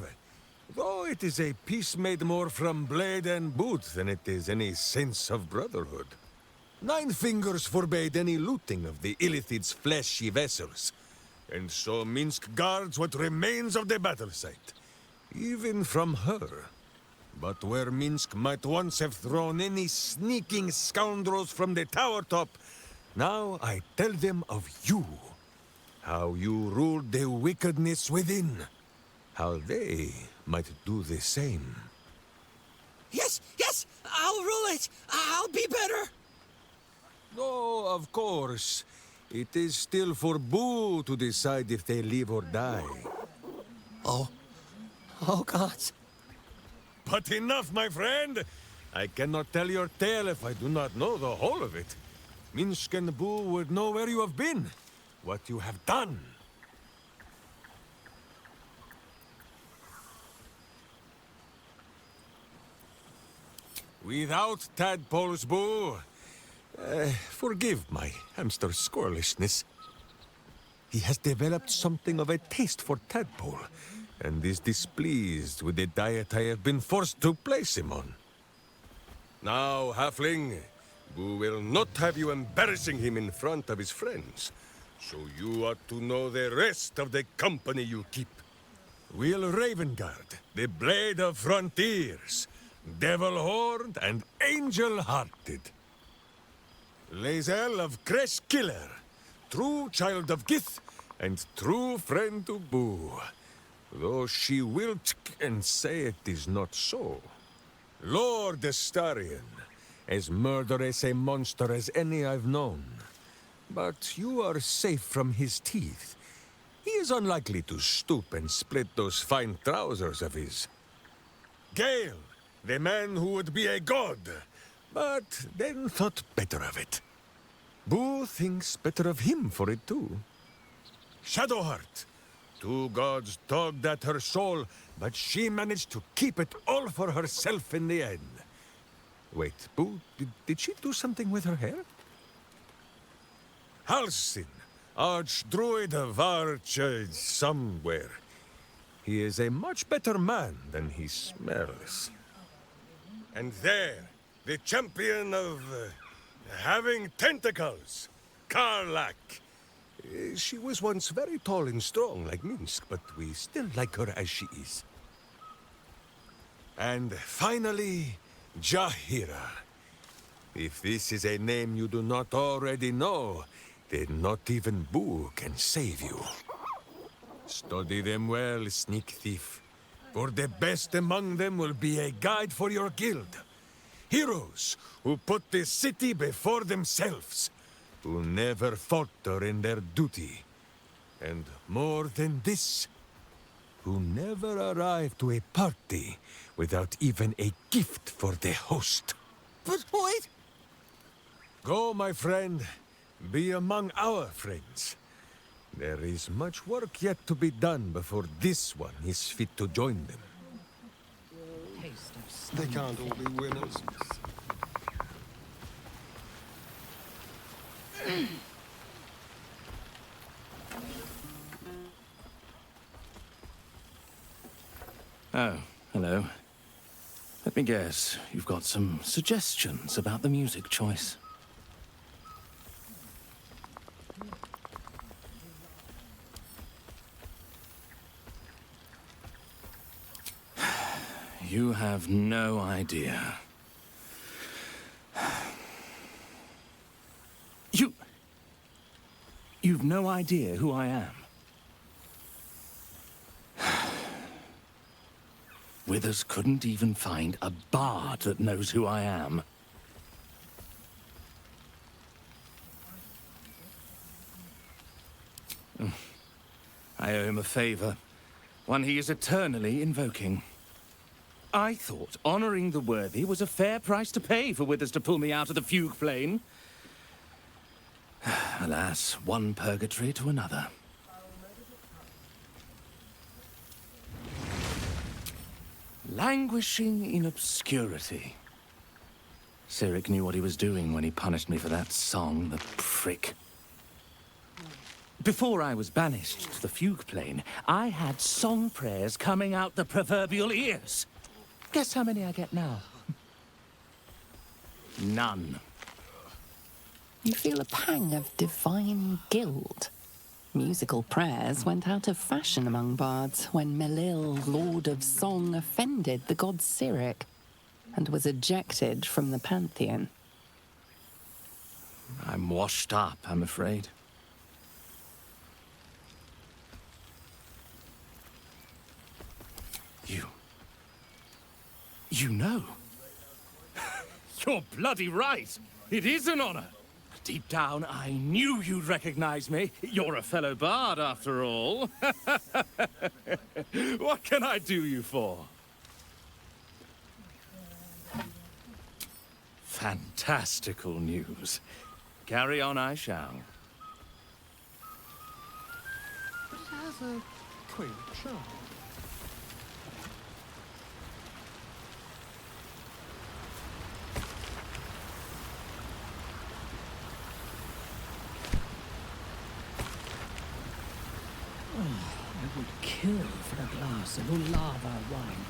Speaker 4: Though it is a peace made more from blade and boot than it is any sense of brotherhood. 9 fingers forbade any looting of the Illithid's fleshy vessels. And so Minsk guards what remains of the battle site. Even from her. But where Minsk might once have thrown any sneaking scoundrels from the tower top, now I tell them of you. How you ruled the wickedness within. How they might do the same.
Speaker 9: Yes, yes, I'll rule it. I'll be better.
Speaker 4: Oh, of course. It is still for Boo to decide if they live or die.
Speaker 9: Oh gods.
Speaker 4: But enough, my friend! I cannot tell your tale if I do not know the whole of it. Minsk and Boo would know where you have been, what you have done. Without tadpoles, Boo. Forgive my hamster's squirrelishness. He has developed something of a taste for tadpole, and is displeased with the diet I have been forced to place him on. Now, Halfling, Boo will not have you embarrassing him in front of his friends, so you ought to know the rest of the company you keep. Will Ravengard, the Blade of Frontiers, Devil-Horned and Angel-Hearted. Lae'zel of Creshkiller, true child of Gith and true friend to Boo, though she will and say it is not so. Lord Astarion, as murderous a monster as any I've known. But you are safe from his teeth. He is unlikely to stoop and split those fine trousers of his. Gale, the man who would be a god, but then thought better of it. Boo thinks better of him for it too. Shadowheart, 2 gods tugged at her soul, but she managed to keep it all for herself in the end. Wait, Boo, did she do something with her hair? Halsin, Archdruid of Arch... somewhere. He is a much better man than he smells. And there, the champion of... having tentacles, Karlak. She was once very tall and strong like Minsk, but we still like her as she is. And finally, Jahira. If this is a name you do not already know, then not even Boo can save you. Study them well, sneak thief, for the best among them will be a guide for your guild. Heroes who put the city before themselves, who never falter in their duty. And more than this, who never arrive to a party without even a gift for the host.
Speaker 9: But wait!
Speaker 4: Go, my friend. Be among our friends. There is much work yet to be done before this one is fit to join them.
Speaker 6: They can't all be winners.
Speaker 15: Oh, hello. Let me guess, you've got some suggestions about the music choice. You have no idea. You've no idea who I am. Withers couldn't even find a bard that knows who I am.
Speaker 10: I owe him a favor, one he is eternally invoking. I thought honoring the worthy was a fair price to pay for Withers to pull me out of the fugue plane. Alas, one purgatory to another. Languishing in obscurity. Cyric knew what he was doing when he punished me for that song, the prick. Before I was banished to the fugue plane, I had song prayers coming out the proverbial ears. Guess how many I get now? None.
Speaker 3: You feel a pang of divine guilt. Musical prayers went out of fashion among bards when Melil, Lord of Song, offended the god Cyric and was ejected from the pantheon.
Speaker 10: I'm washed up, I'm afraid. You know. You're bloody right. It is an honor. Deep down, I knew you'd recognize me. You're a fellow bard, after all. What can I do you for? Fantastical news. Carry on I shall.
Speaker 6: But it has a quaint charm.
Speaker 12: I would kill for a glass of Ulava wine.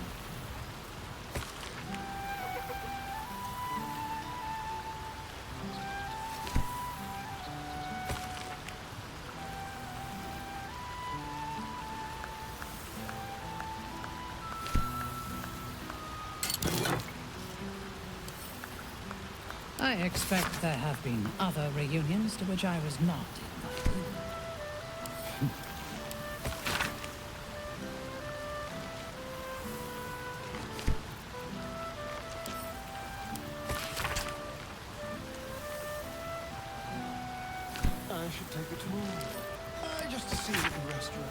Speaker 12: I expect there have been other reunions to which I was not invited.
Speaker 6: I should take a tour. Just to see the restaurant.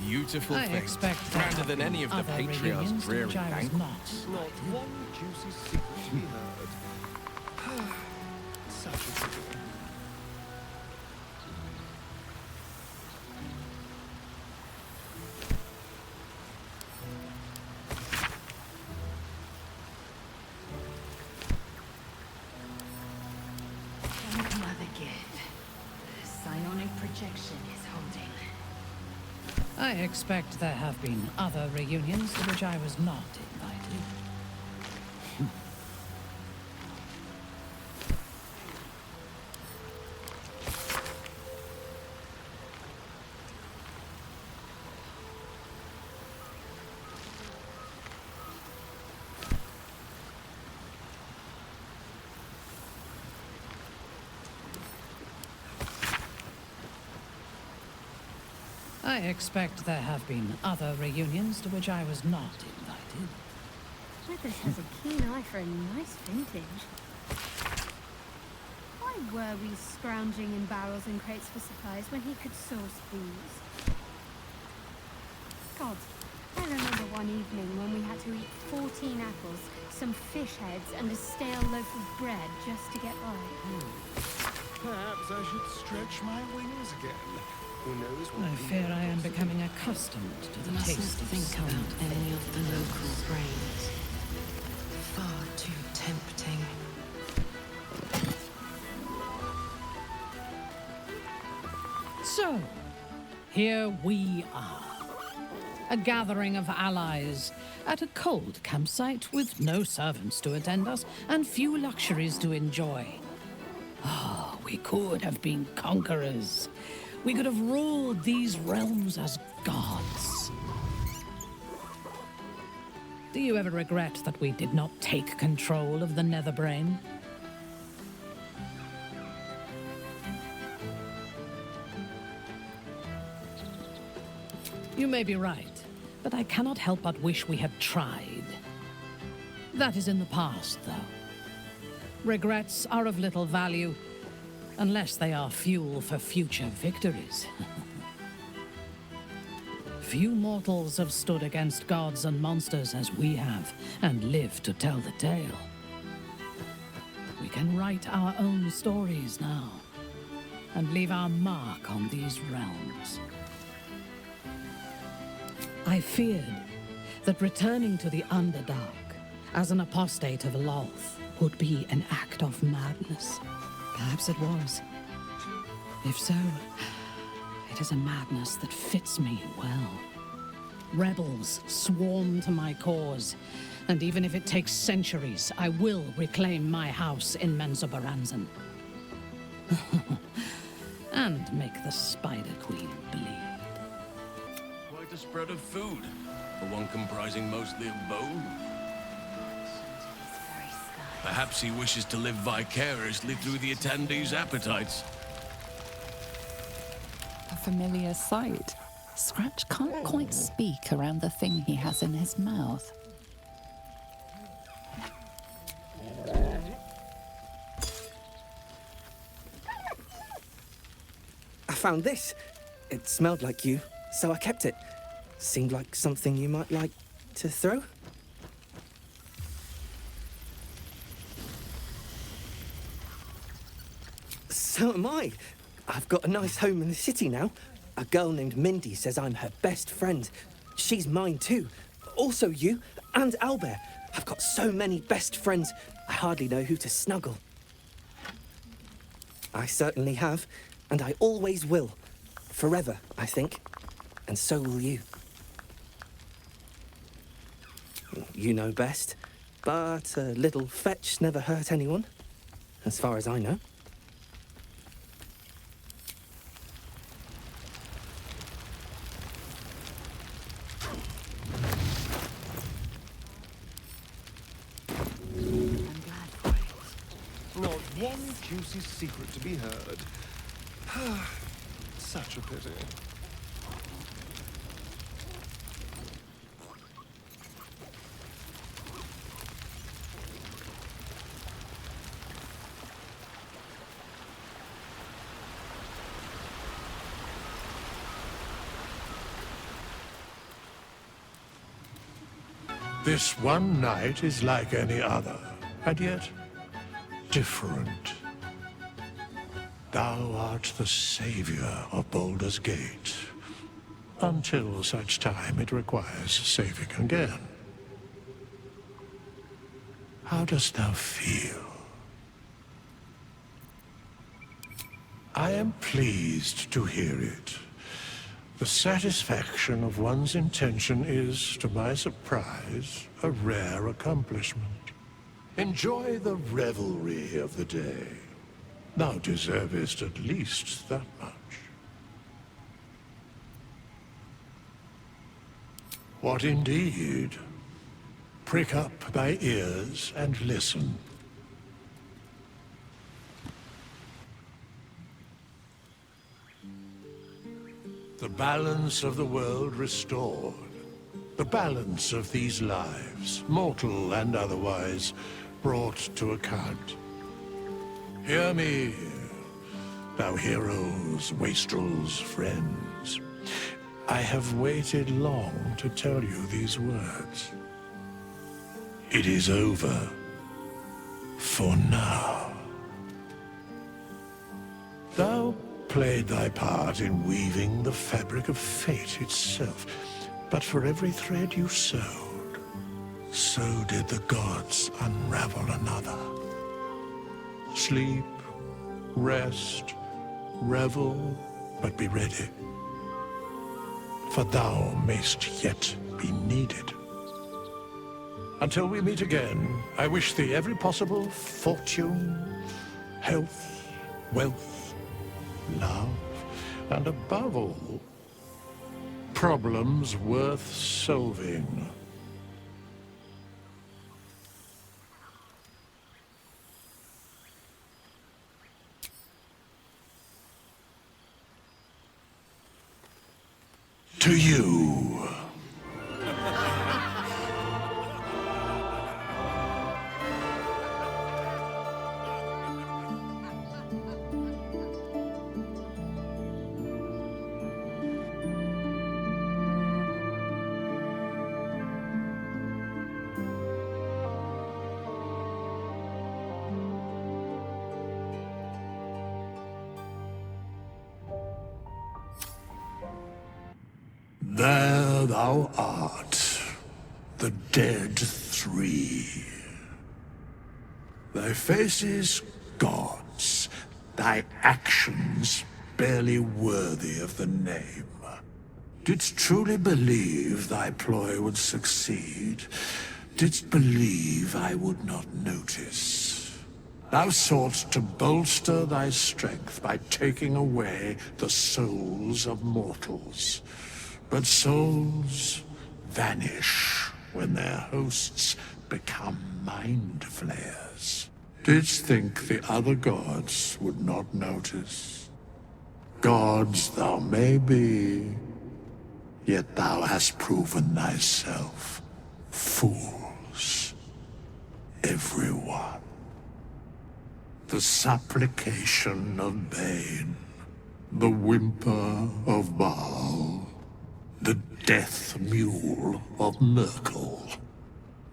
Speaker 17: Beautiful
Speaker 12: I
Speaker 17: thing.
Speaker 12: expect
Speaker 17: Grander than any of the
Speaker 12: other
Speaker 17: patriarch's
Speaker 12: reunions to
Speaker 17: dreary
Speaker 12: which I was
Speaker 17: banquets.
Speaker 6: Not one juicy secret to be heard. Such a pity.
Speaker 1: Don't mother get. The psionic projection is holding.
Speaker 12: I expect there have been other reunions to which I was not invited. I expect there have been other reunions to which I was not invited.
Speaker 19: Withers has a keen eye for a nice vintage. Why were we scrounging in barrels and crates for supplies when he could source booze? God, I remember one evening when we had to eat 14 apples, some fish heads, and a stale loaf of bread just to get by.
Speaker 6: Perhaps I should stretch my wings again. Who knows what
Speaker 12: I fear I am becoming accustomed to the
Speaker 5: Mustn't
Speaker 12: taste of
Speaker 5: think
Speaker 12: some
Speaker 5: about any of the local grains. Far too tempting.
Speaker 12: here we are. A gathering of allies at a cold campsite with no servants to attend us and few luxuries to enjoy. Ah, we could have been conquerors. We could have ruled these realms as gods. Do you ever regret that we did not take control of the Netherbrain? You may be right, but I cannot help but wish we had tried. That is in the past, though. Regrets are of little value, unless they are fuel for future victories. Few mortals have stood against gods and monsters as we have, and lived to tell the tale. We can write our own stories now, and leave our mark on these realms. I feared that returning to the Underdark as an apostate of Lolth would be an act of madness. Perhaps it was. If so, it is a madness that fits me well. Rebels swarm to my cause, and even if it takes centuries, I will reclaim my house in Menzoberranzan. And make the Spider Queen bleed.
Speaker 15: Quite a spread of food, for one comprising mostly of bone. Perhaps he wishes to live vicariously through the attendees' appetites.
Speaker 3: A familiar sight. Scratch can't quite speak around the thing he has in his mouth.
Speaker 9: I found this. It smelled like you, so I kept it. Seemed like something you might like to throw. So am I. I've got a nice home in the city now. A girl named Mindy says I'm her best friend. She's mine too. Also you and Albert. I've got so many best friends, I hardly know who to snuggle. I certainly have, and I always will. Forever, I think. And so will you. You know best, but a little fetch never hurt anyone, as far as I know.
Speaker 6: Not one juicy secret to be heard. Such a pity.
Speaker 16: This one night is like any other, and yet different. Thou art the savior of Baldur's Gate, until such time it requires saving again. How dost thou feel? I am pleased to hear it. The satisfaction of one's intention is, to my surprise, a rare accomplishment. Enjoy the revelry of the day. Thou deservest at least that much. What indeed? Prick up thy ears and listen. The balance of the world restored. The balance of these lives, mortal and otherwise, brought to account. Hear me, thou heroes, wastrels, friends. I have waited long to tell you these words. It is over. For now. Thou played thy part in weaving the fabric of fate itself, but for every thread you sewed, so did the gods unravel another. Sleep, rest, revel, but be ready. for thou mayst yet be needed. Until we meet again, I wish thee every possible fortune, health, wealth, love, and above all, problems worth solving. To you. There thou art, the dead three. Thy faces gods, thy actions barely worthy of the name. Didst truly believe thy ploy would succeed? Didst believe I would not notice? Thou soughtst to bolster thy strength by taking away the souls of mortals. But souls vanish when their hosts become mind flayers. Didst think the other gods would not notice? Gods thou may be, yet thou hast proven thyself fools. Everyone. The supplication of Bane, the whimper of Baal, the death mule of Merkel.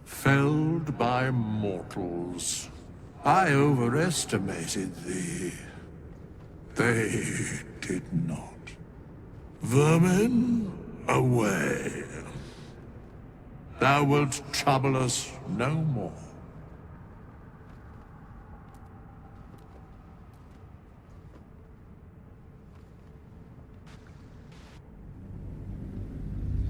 Speaker 16: Felled by mortals, I overestimated thee. They did not. Vermin, away. Thou wilt trouble us no more.